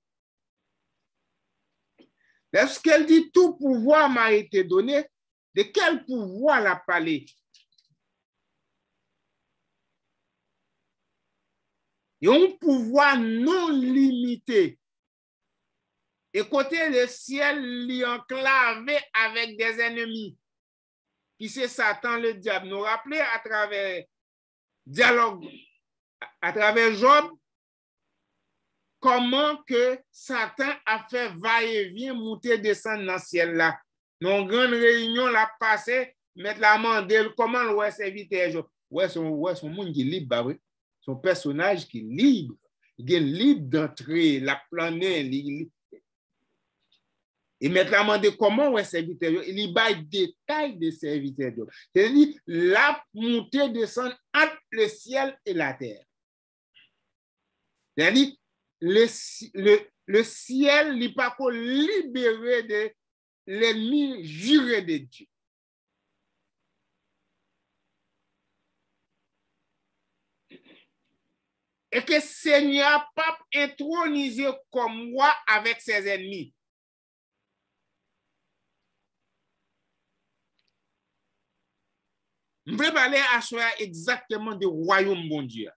Lorsqu'elle dit tout pouvoir m'a été donné, de quel pouvoir elle a parlé? Il y a un pouvoir non limité. Et côté le ciel, il est enclavé avec des ennemis. Qui c'est Satan, le diable. Nous rappelons à travers dialogue à travers Job, comment que Satan a fait va-et-vient, monter, descendre dans le ciel là. Dans une grande réunion, la passé, mettre la mandelle, comment le serviteur Job. Ouais, son monde qui est libre, bah oui. Son personnage qui est libre. Il est libre d'entrer, la planer, et mettre la mandelle, comment le serviteur Job. Il y a des détails des serviteurs Job. C'est-à-dire, la montée, descendre entre le ciel et la terre. C'est-à-dire, le ciel n'est pas libéré de l'ennemi juré de Dieu. Et que le Seigneur pas intronisé comme moi avec ses ennemis. Je vais parler à soi exactement du royaume bon Dieu.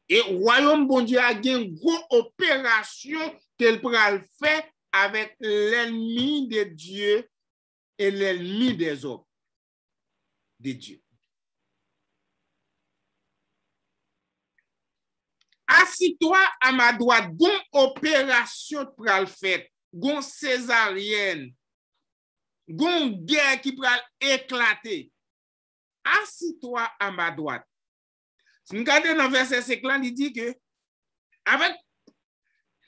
Et royaume bon Dieu a une grosse opération qu'elle pourra faire avec l'ennemi de Dieu et l'ennemi des hommes de Dieu. Assis-toi à ma droite, gon opération pour le faire, gon césarienne, gon guerre qui pourra éclater. Assis-toi à ma droite. Si nous regardons dans le verset 50, il dit que avec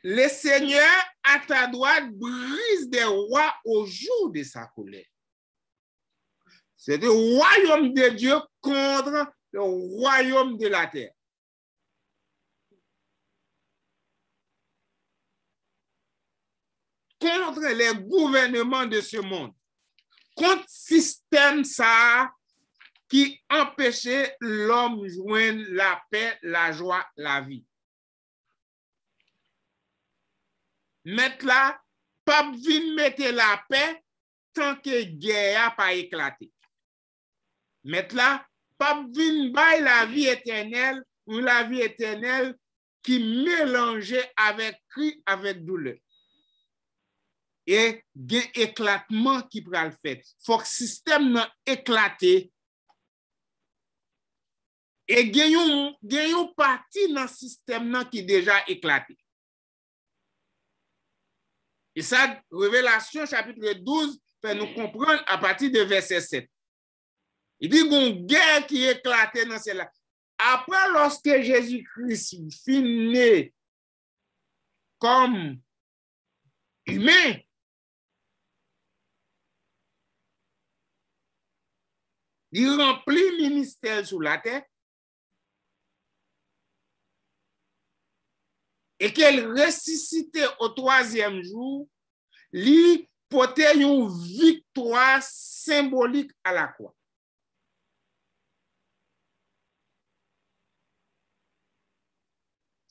le Seigneur à ta droite brise des rois au jour de sa colère. C'est le royaume de Dieu contre le royaume de la terre. Contre les gouvernements de ce monde. Contre le système ça qui empêchait l'homme de joindre la paix, la joie, la vie. Mettre là, pas venir mettre la paix tant que guerre n'a pas éclaté. Mettre là, pas venir bailler la vie éternelle ou la vie éternelle qui mélangeait avec cri, avec douleur. Et il y a un éclatement qui pourra le faire. Il faut que le système n'a éclaté. Et il y a une partie dans le système qui est déjà éclaté. Et ça, Révélation chapitre 12 fait nous comprendre à partir de verset 7. Il dit qu'il y a une guerre qui est éclatée dans celle-là. Après, lorsque Jésus-Christ finit comme humain, il remplit le ministère sur la terre et qu'elle ressuscitait au 3e jour, lui portait une victoire symbolique à la croix.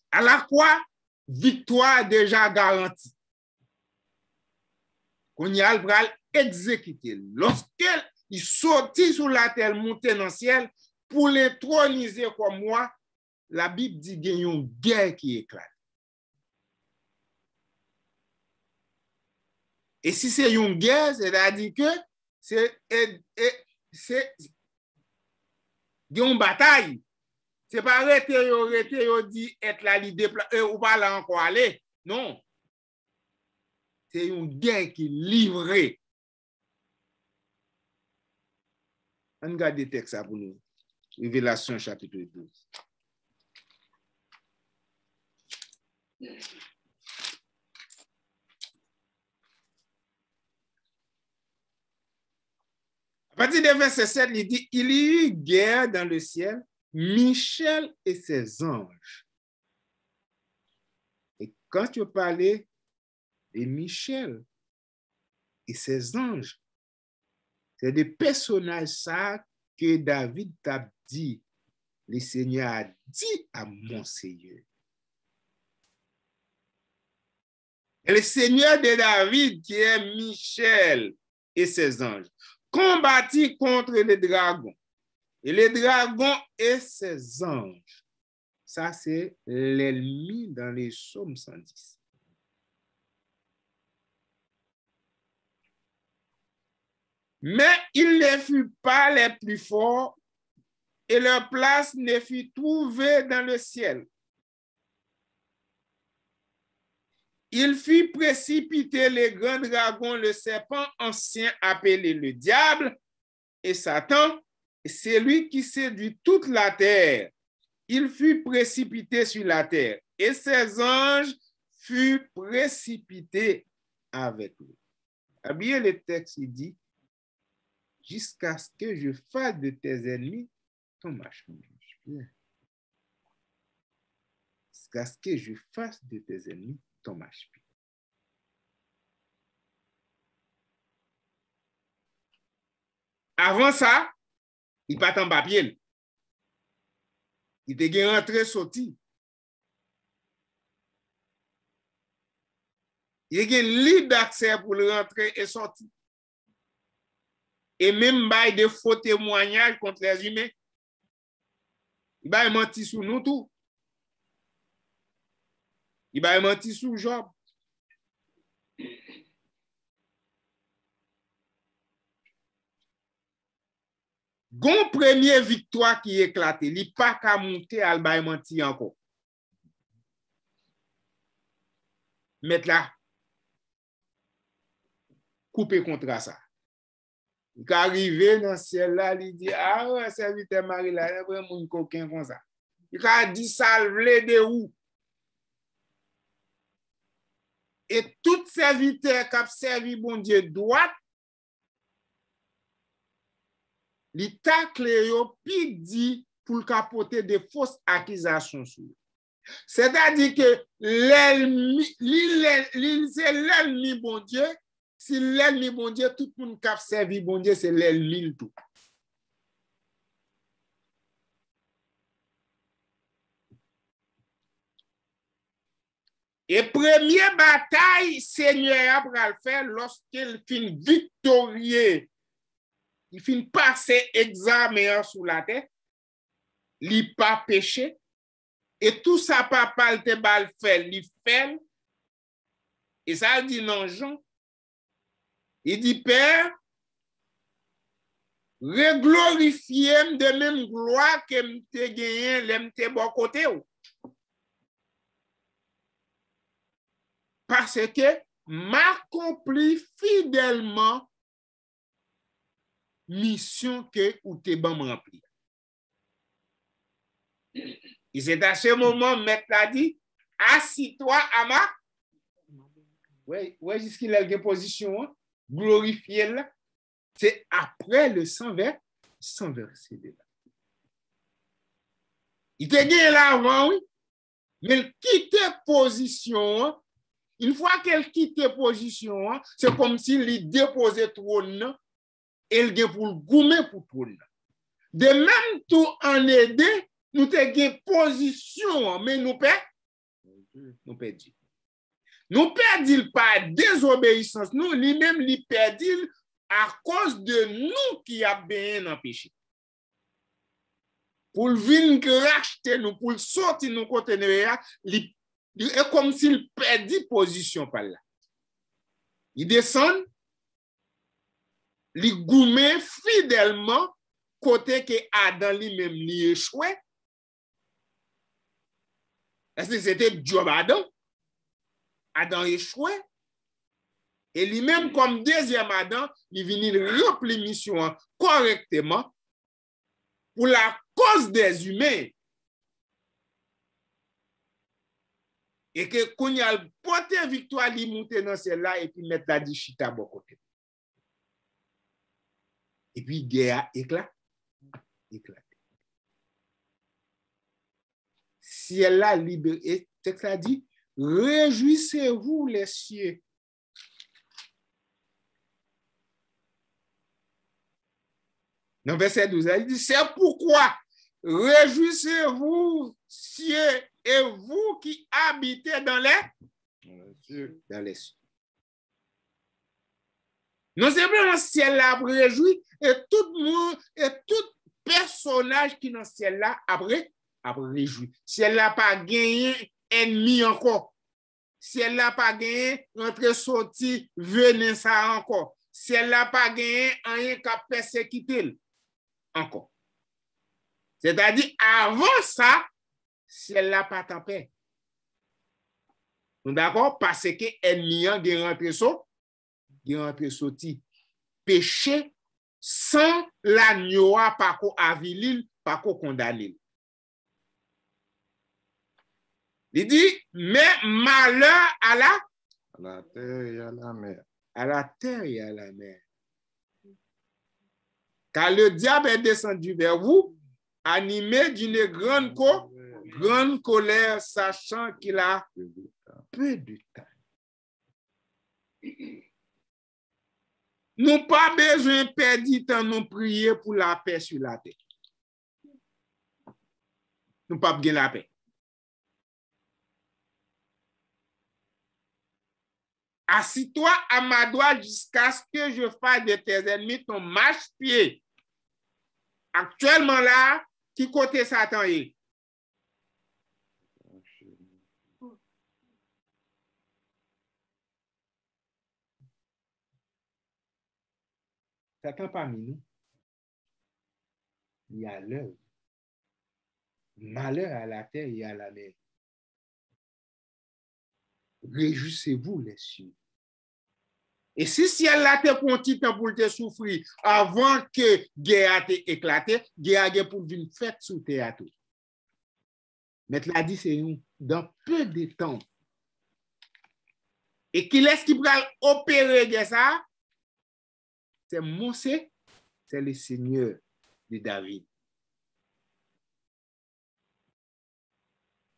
À la croix, victoire déjà garantie. Qu'on y a le bras exécuté. Lorsqu'il sortit sur la terre, monté dans le ciel, pour les troniser comme moi, la Bible dit qu'il y a une guerre qui éclate. Et si c'est une guerre, c'est-à-dire que c'est une bataille. C'est pas arrêter, dit être là, ou pas là encore aller. Non. C'est une guerre qui est livrée. On regarde des textes pour nous. Révélation chapitre 12. À partir du verset 7, il dit, il y a eu guerre dans le ciel, Michel et ses anges. Et quand tu parlais de Michel et ses anges, c'est des personnages ça que David t'a dit. Le Seigneur a dit à mon Seigneur. Et le Seigneur de David, qui est Michel et ses anges, combattit contre les dragons. Et les dragons et ses anges. Ça, c'est l'ennemi dans les psaumes 110. Mais il ne fut pas les plus forts et leur place ne fut trouvée dans le ciel. Il fit précipiter les grands dragons, le serpent ancien appelé le diable et Satan, c'est lui qui séduit toute la terre. Il fut précipité sur la terre et ses anges furent précipités avec lui. Eh bien, le texte dit, jusqu'à ce que je fasse de tes ennemis ton marchepied. Jusqu'à ce que je fasse de tes ennemis ton marchepied. Avant ça, il pas en papier. Il était rentré sorti. Il y a un libre d'accès pour le rentrer et sortir. Et même bail de faux témoignages contre les humains. Il va mentir sur nous tout. Il va mentir sur Job. Gon première victoire qui éclate, il n'y a pas qu'à monter à le mentir encore. Mettre là, couper contre ça. Il arrive dans ce ciel là, il dit, ah ouais, serviteur Marie là, il y a vraiment un coquin comme ça. Il a dit salve de où? Et tout serviteur qui a servi bon Dieu droite, li tacle yo pi di pour le capoter des fausses accusations sur. C'est-à-dire que l'ennemi bon Dieu, si l'ennemi bon Dieu, tout le monde qui a servi bon Dieu, c'est l'ennemi tout. Et première bataille, Seigneur a fait lorsqu'il fin victorieux. Il finit passer examen sur la terre, il pas péché, et tout ça papa te bal fait, il fait, et ça dit non Jean, il dit Père, reglorifiez de même gloire que m'te gagné, l'emte bon côté. Parce que m'accomplit fidèlement mission que ou te ban rempli. Et c'est à ce moment, maître a dit, assis-toi à ma. Ouais, jusqu'il a une position, hein? Glorifier là. C'est après le 100 verset de là. Il te gagné là avant, oui. Mais il quitte position, hein? Une fois qu'elle quitte position, hein, c'est comme s'il déposait trône. Elle ge pour goumer pour trône. De même tout en aider, nous te gen position, mais nous perdons. Nous perdons par désobéissance, nous lui-même li perdons à cause de nous qui a bien empêché. Pour venir racheter nous, pour sortir nous côté il est comme s'il perdit position par là. Il descend, li goumé fidèlement côté que Adam lui-même li échoué. Est-ce que c'était Job Adam? Adam échoué. Et lui-même comme deuxième Adam, il vient remplir mission correctement pour la cause des humains. Et que quand il a porté victoire, il monte dans celle-là et puis mettre la dit chita bon côté. Et puis, guerre éclate. Si elle a libéré, texte a dit, réjouissez-vous les cieux. Dans verset 12, il dit, c'est pourquoi réjouissez-vous cieux et vous qui habitez dans les cieux. Non seulement le ciel là réjoui, et tout monde, et tout personnage qui dans le ciel là après réjoui. Ciel là pas gagné ennemi encore. Ciel là pas gagné rentré sorti venir ça encore. Ciel là pas gagné rien qu'à persécuter encore. C'est-à-dire, avant ça, ciel là pas en paix. D'accord? Parce que ennemi a rentré sorti. Péché sans l'agneau pas qu'on avilil, pas qu'on condamne. Il dit, mais malheur à la terre et à la mer. À la terre et à la mer. Car le diable est descendu vers vous, animé d'une grande colère, sachant qu'il a peu de temps. Nous pas besoin de perdre du temps, nous prier pour la paix sur la terre. Nous pas bien la paix. Assis-toi à ma droite jusqu'à ce que je fasse de tes ennemis ton marchepied. Actuellement là, qui côté Satan est? Satan parmi nous, il y a l'œuvre. Malheur à la terre et à la mer. Réjouissez-vous, les cieux. Et si ciel là te continue pour te souffrir avant que guerre te éclate, guerre pour une fête sous théâtre. Mais l'a dit c'est nous dans peu de temps. Et qui est-ce qui va opérer ça? C'est Mosè, c'est le Seigneur de David.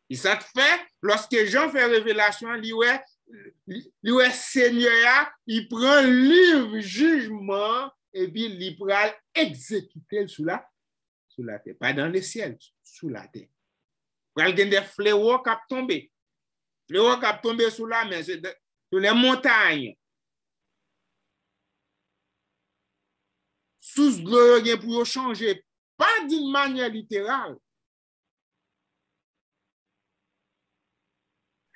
Et ça te fait, lorsque Jean fait révélation, le Seigneur, il prend le livre jugement et puis il prend exécuter sous la terre. Pas dans le ciel, sous la terre. Il y a des fléaux qui ont tombé. Fléaux qui ont tombé sous la mer, sur les montagnes. Sous gloire pour changer, pas d'une manière littérale.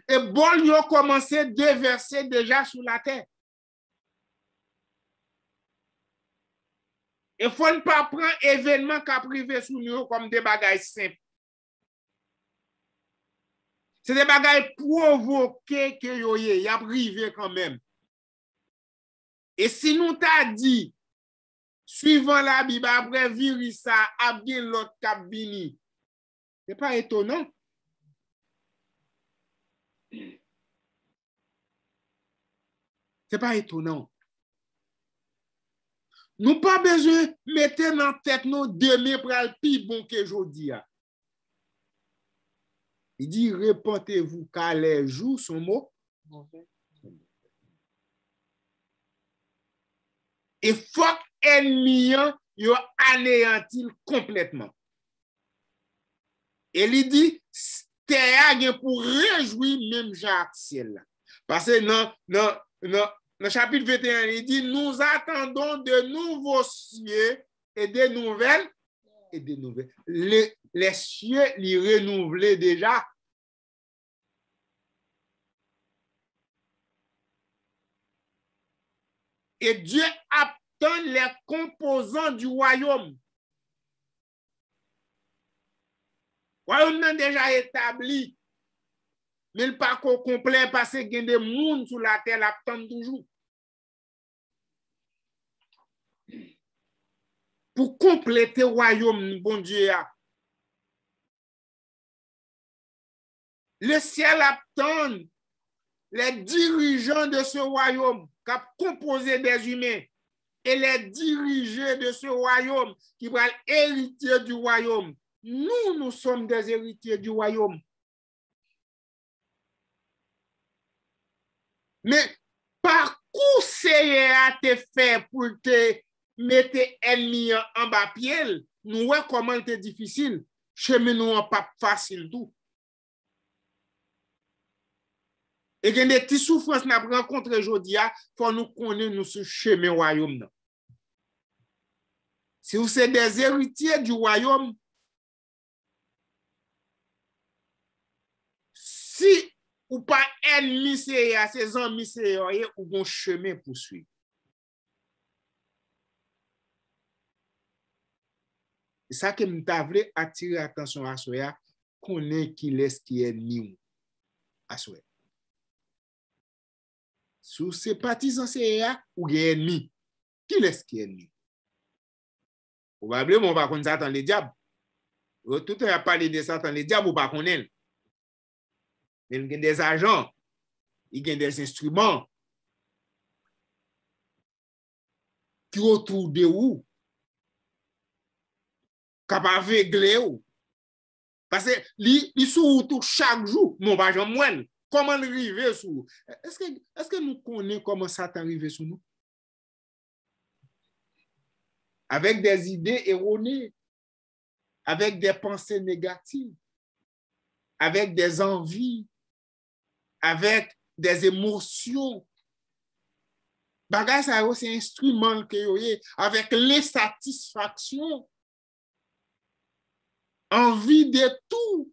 Et bon, ils ont commencé à déverser déjà sous la terre. Il ne faut pas prendre événements qui privé sous nous comme des bagages simples. C'est des bagages provoqués que y a privé quand même. Et si nous t'a dit, suivant la Bible, après virus ça, a bien l'autre cap vini. Ce n'est pas étonnant. C'est pas étonnant. Nous pas besoin de mettre dans la tête nos demain pour le plus bon que aujourd'hui. Il dit, répentez-vous car les jours sont mauvais. Il faut que l'ennemi yo anéantit complètement. Et il dit, terre pour réjouir même Jacques ciel. Parce que dans le chapitre 21, il dit, nous attendons de nouveaux cieux et des nouvelles. Les cieux, les renouvelés déjà. Et Dieu attend les composants du royaume. Le royaume est déjà établi. Mais le parcours complet parce qu'il y a des gens sur la terre qui attendent toujours. Pour compléter le royaume, bon Dieu. Le ciel attend les dirigeants de ce royaume qui ont composé des humains et les dirigeants de ce royaume qui vont hériter du royaume. Nous sommes des héritiers du royaume. Mais parcours c'est à te faire pour te mettre ennemi en bas pied, nous voyons comment c'est difficile. Chemin nous pas facile tout. Et il y a des petites souffrances que nous avons rencontrées aujourd'hui, il faut nous connaître ce chemin royaume. Si vous êtes des héritiers du royaume, si ou pas ennemi c'est à ses amis c'est ou bon chemin pour suivre. C'est ça que je voulais attirer l'attention à soi, connaît qui laisse qui est ennemi à soi. Sous ces partisans, c'est ou ennemi. Qui laisse qui est ennemi? Probablement, on va connaître Satan le diable. Tout le monde a parlé de Satan le diable, ou pas connaître. Il y a des agents, il y a des instruments qui autour de vous, capable de vous. Parce que li sous tout chaque jour, mon pas j'en moins. Comment arriver sous? Est-ce que nous connaissons comment Satan arrive sur nous? Avec des idées erronées, avec des pensées négatives, avec des envies, avec des émotions. Bagay ça c'est un instrument que yoye, avec l'insatisfaction, envie de tout.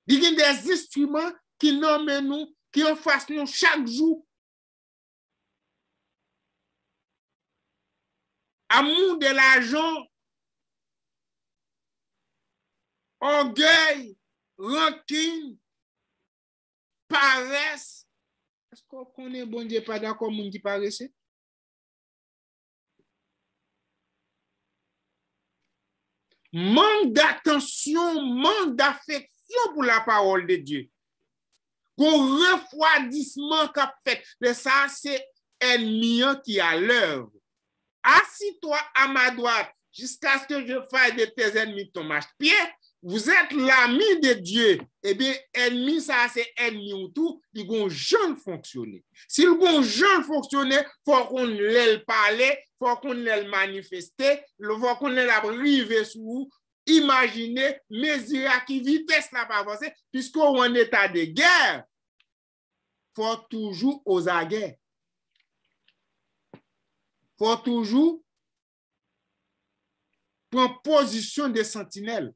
Il y a des instruments qui nomment nous, qui en fassent nous chaque jour. Amour de l'argent, orgueil, rancune, paresse. Est-ce qu'on connaît bon Dieu pas d'accord monde qui paresse? Manque d'attention, manque d'affection pour la parole de Dieu. Qu'on refroidissement qu'a fait. Mais ça, c'est ennemi qui a l'œuvre. Assis-toi à ma droite jusqu'à ce que je fasse de tes ennemis ton marche-pied. Vous êtes l'ami de Dieu. Eh bien, ennemi, ça, c'est ennemi ou tout. Il vont jamais fonctionner. Si ils vont jamais fonctionner, il faut qu'on l'aille parler, il faut qu'on l'aille manifester, il faut qu'on l'aille arriver sur vous. Imaginez, mesurer à qui vitesse la pas avancer, puisqu'on est en état de guerre. Il faut toujours aux aguets. Il faut toujours prendre position de sentinelle.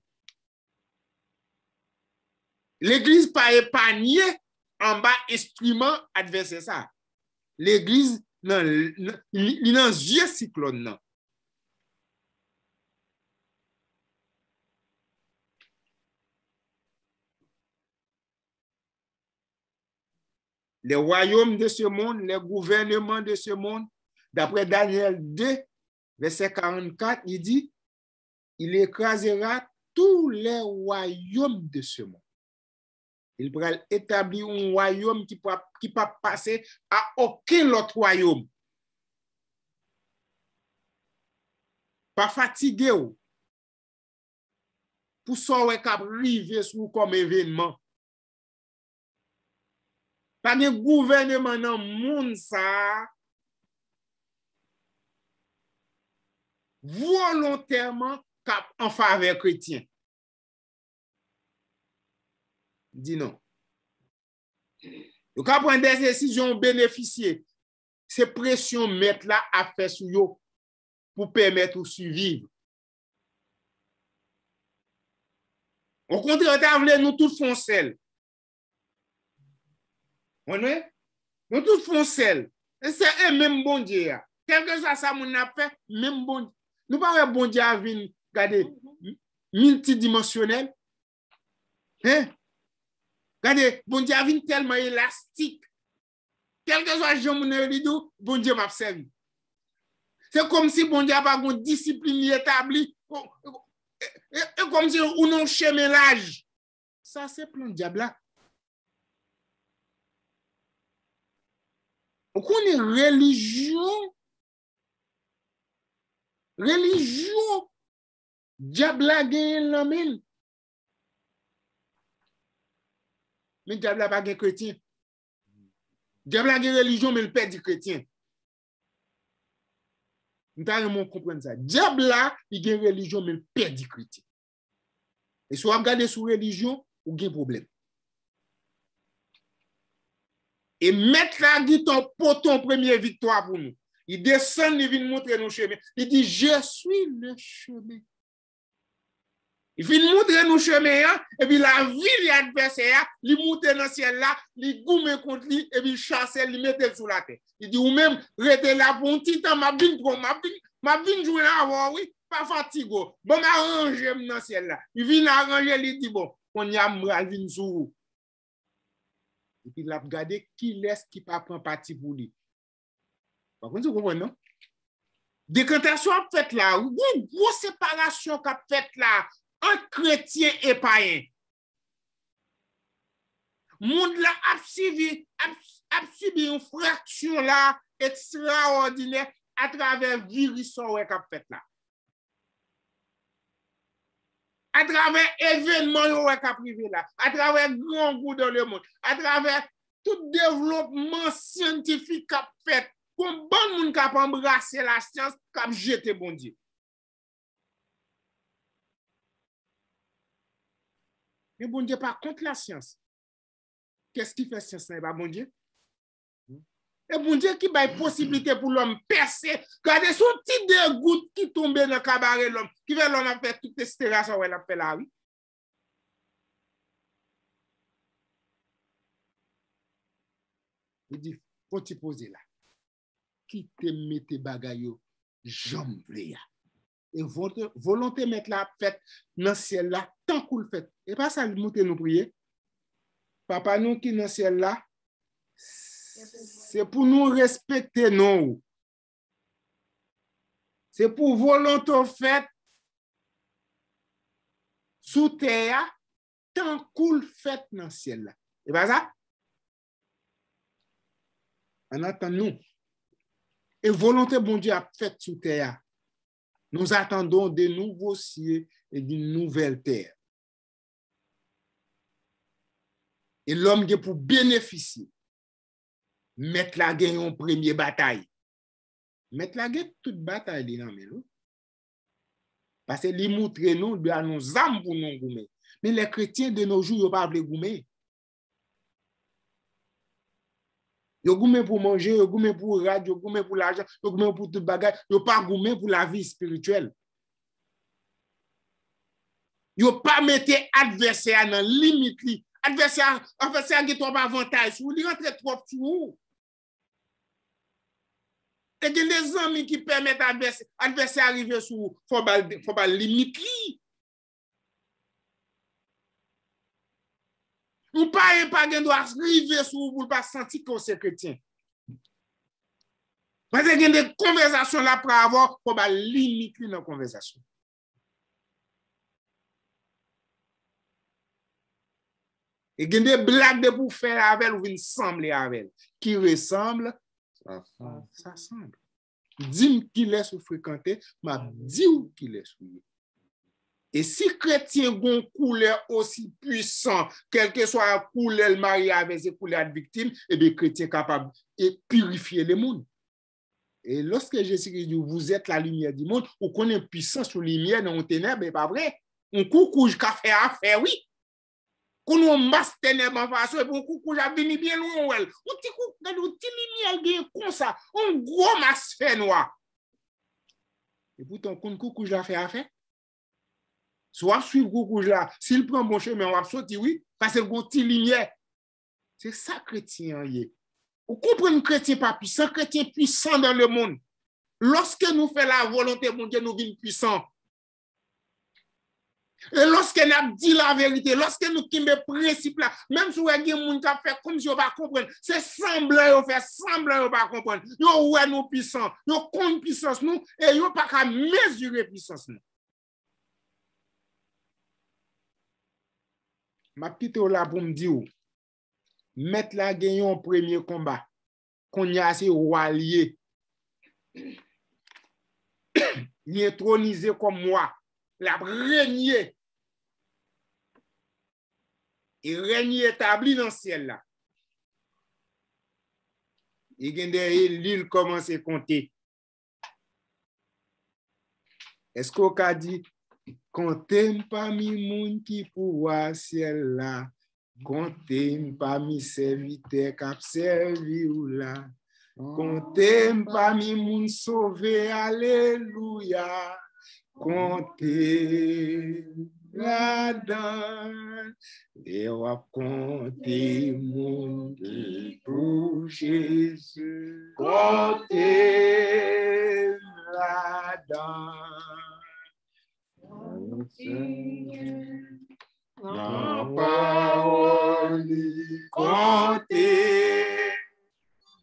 L'église pas épargnée en bas instrument adversaire ça. L'église non vieux cyclone non. Les royaumes de ce monde, les gouvernements de ce monde, d'après Daniel 2, verset 44, il dit, il écrasera tous les royaumes de ce monde. Il pourra établir un royaume qui peut passer à aucun autre royaume. Pas fatigué ou. Pour ça, on cap arriver sur comme événement. Pas de gouvernement dans le monde ça volontairement cap en faveur chrétien. Dis non. Donc, quand prendre des décisions bénéficier, c'est pression mettre là à faire sur yo pour permettre de survivre. Au contraire, nous tous font sel. Nous tous font sel. Et c'est un même bon Dieu. Quel que soit ça, mon a fait, même bon Dieu. Nous pas un bon Dieu à venir, regardez, multidimensionnel. Hein? Regardez, bon Dieu a vu tellement élastique. Quel que soit le monde, bon Dieu m'a servi. C'est comme si bon Dieu n'a pas une discipline établie. Et comme si on n'a chemin l'âge. Ça, c'est plein de diable là. On connaît religion. Religion. Diable a gagné l'homme. Mais diable n'a pas de chrétien. Diable a une religion, mais le père du chrétien. Nous devons comprendre ça. Diable là, il a une religion, mais le père du chrétien. Et si vous regardez sur religion, vous avez un problème. Et mettre là, dit ton première victoire pour nous. Il descend, il vient montrer nos chemins. Il dit, je suis le chemin. Il vient montrer nous chemin, et puis la ville adversaire, il monte dans le ciel là, il gomme contre lui, et puis il chasse, il met sur la terre. Il dit, ou même, restez là pour un petit temps, m'a vinn jouer avant, oui, pas fatigué. Bon, m'a arrangé dans le ciel là. Il vient arranger, il dit, bon, on y a m'ral vinn sur. Et puis il a regardé qui laisse, qui pas prend parti pour lui. Par contre, vous comprenez, non? Décantation a fait là, une grosse séparation qu'a fait là, entre chrétiens et païens. Monde là a subi une fracture là extraordinaire à travers virus qu'a fait là. À travers événements qu'a privé là, à travers grand goût dans le monde, à travers tout développement scientifique qu'a fait, comme bon monde qu'a embrassé la science, qu'a jeté bon Dieu. Mais bon Dieu pas contre la science. Qu'est-ce qui fait science? C'est pas bon Dieu. Et bon Dieu qui a une possibilité pour l'homme percer. Regardez son petit de goutte qui tombe dans le cabaret l'homme, qui fait l'homme faire toutes les stérations où elle a fait la vie. Il dit, faut te poser là. Qui te mette bagayo, jambe vle. Et volonté mettre la fête dans le ciel là, tant qu'on le fait. Et pas ça, nous nous prier. Papa, nous qui dans le ciel là, c'est pour nous respecter, non. C'est pour volonté faite sous terre, tant qu'on le fait dans le ciel là. Et pas ça? En attendant, et volonté, bon Dieu, a fait sous terre. Nous attendons de nouveaux cieux et d'une nouvelle terre. Et l'homme qui est pour bénéficier, mettre la guerre en première bataille. Mettre la guerre toute bataille, non, mais nous. Parce que les montre nous, doit nous âmes pour nous goumer. Mais les chrétiens de nos jours, ils ne pas goumer. Ils goumer pour manger, ils goumer pour radio, ils goumer pour l'argent, ils goumer pour tout bagage, ils ne pas goumer pour la vie spirituelle. Ils ne pas mettre adversaire dans limite. Adversaire qui trouve avantage, vous lui rentrez trop sur vous. Et il y a des amis qui permettent adversaire arriver sur vous, il faut pas limiter. Ou pas doit arriver sur vous pour pas sentir que c'est chrétien. Parce qu'il y a des conversations là pour avoir, il faut pas limiter nos conversations. Et il y a des blagues de pour faire avec ou venir sembler avec. Qui ressemble, ça semble. Dis-moi qui laisse fréquenter, m'a dit qui laisse. Et si chrétien gon couleur aussi puissant, quelle que soit la couleur mariée avec ses couleurs de victime, et bien chrétien capable de purifier le monde. Et lorsque Jésus dit vous êtes la lumière du monde, vous connaissez puissance sur la lumière dans les ténèbres, c'est pas vrai. On coucou qu'a fait affaire, oui. Quand on masse ténèbres en face, et on coucou j'ai venu bien loin, ouais. On petit lumière comme ça, un gros masse fait noir. Et pourtant, quand coucou j'ai fait affaire, soit suivre coucou là, s'il prend bon chemin, on va sortir, oui, parce que le petit lumière. C'est ça chrétien, y. Vous comprenez, chrétien pas puissant, chrétien puissant dans le monde. Lorsque nous faisons la volonté, mon Dieu, nous vîmes puissants. Et lorsque nous dit la vérité, lorsque nous qui me principe là, même si vous avez des gens qui fait comme si vous ne comprenez pas, c'est semblant, vous faites semblant, vous ne comprenez pas. Vous avez nous puissants, vous comprenez puissance nous, et vous n'avez pas mesurer puissance nous. Ma petite là pour me dire, mettre la gagne en premier combat, qu'on y a assez roi-lié, ni intronisé comme moi, la régner, et régner établi dans le ciel là. Et l'île commence à compter. Est-ce qu'on a dit, comptez parmi moun qui pouvoir ciel là, comptez parmi serviteurs qui servi ou là, comptez parmi moun sauvé, alléluia, comptez la donne, et on compter mon pour Jésus, compter la donne. La parole, compter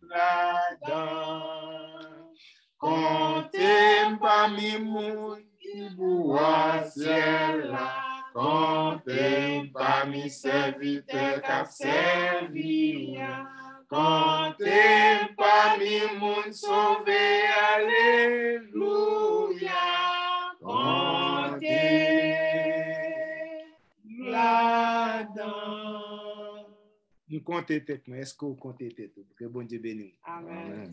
la donne, compter parmi mon bois ciel là, compter parmi serviteurs qu'a servi, compter parmi mon sauvé, alléluia, compter là-dedans. Nous comptez tête, mais est-ce que vous comptez tête? Que bon Dieu bénisse. Amen.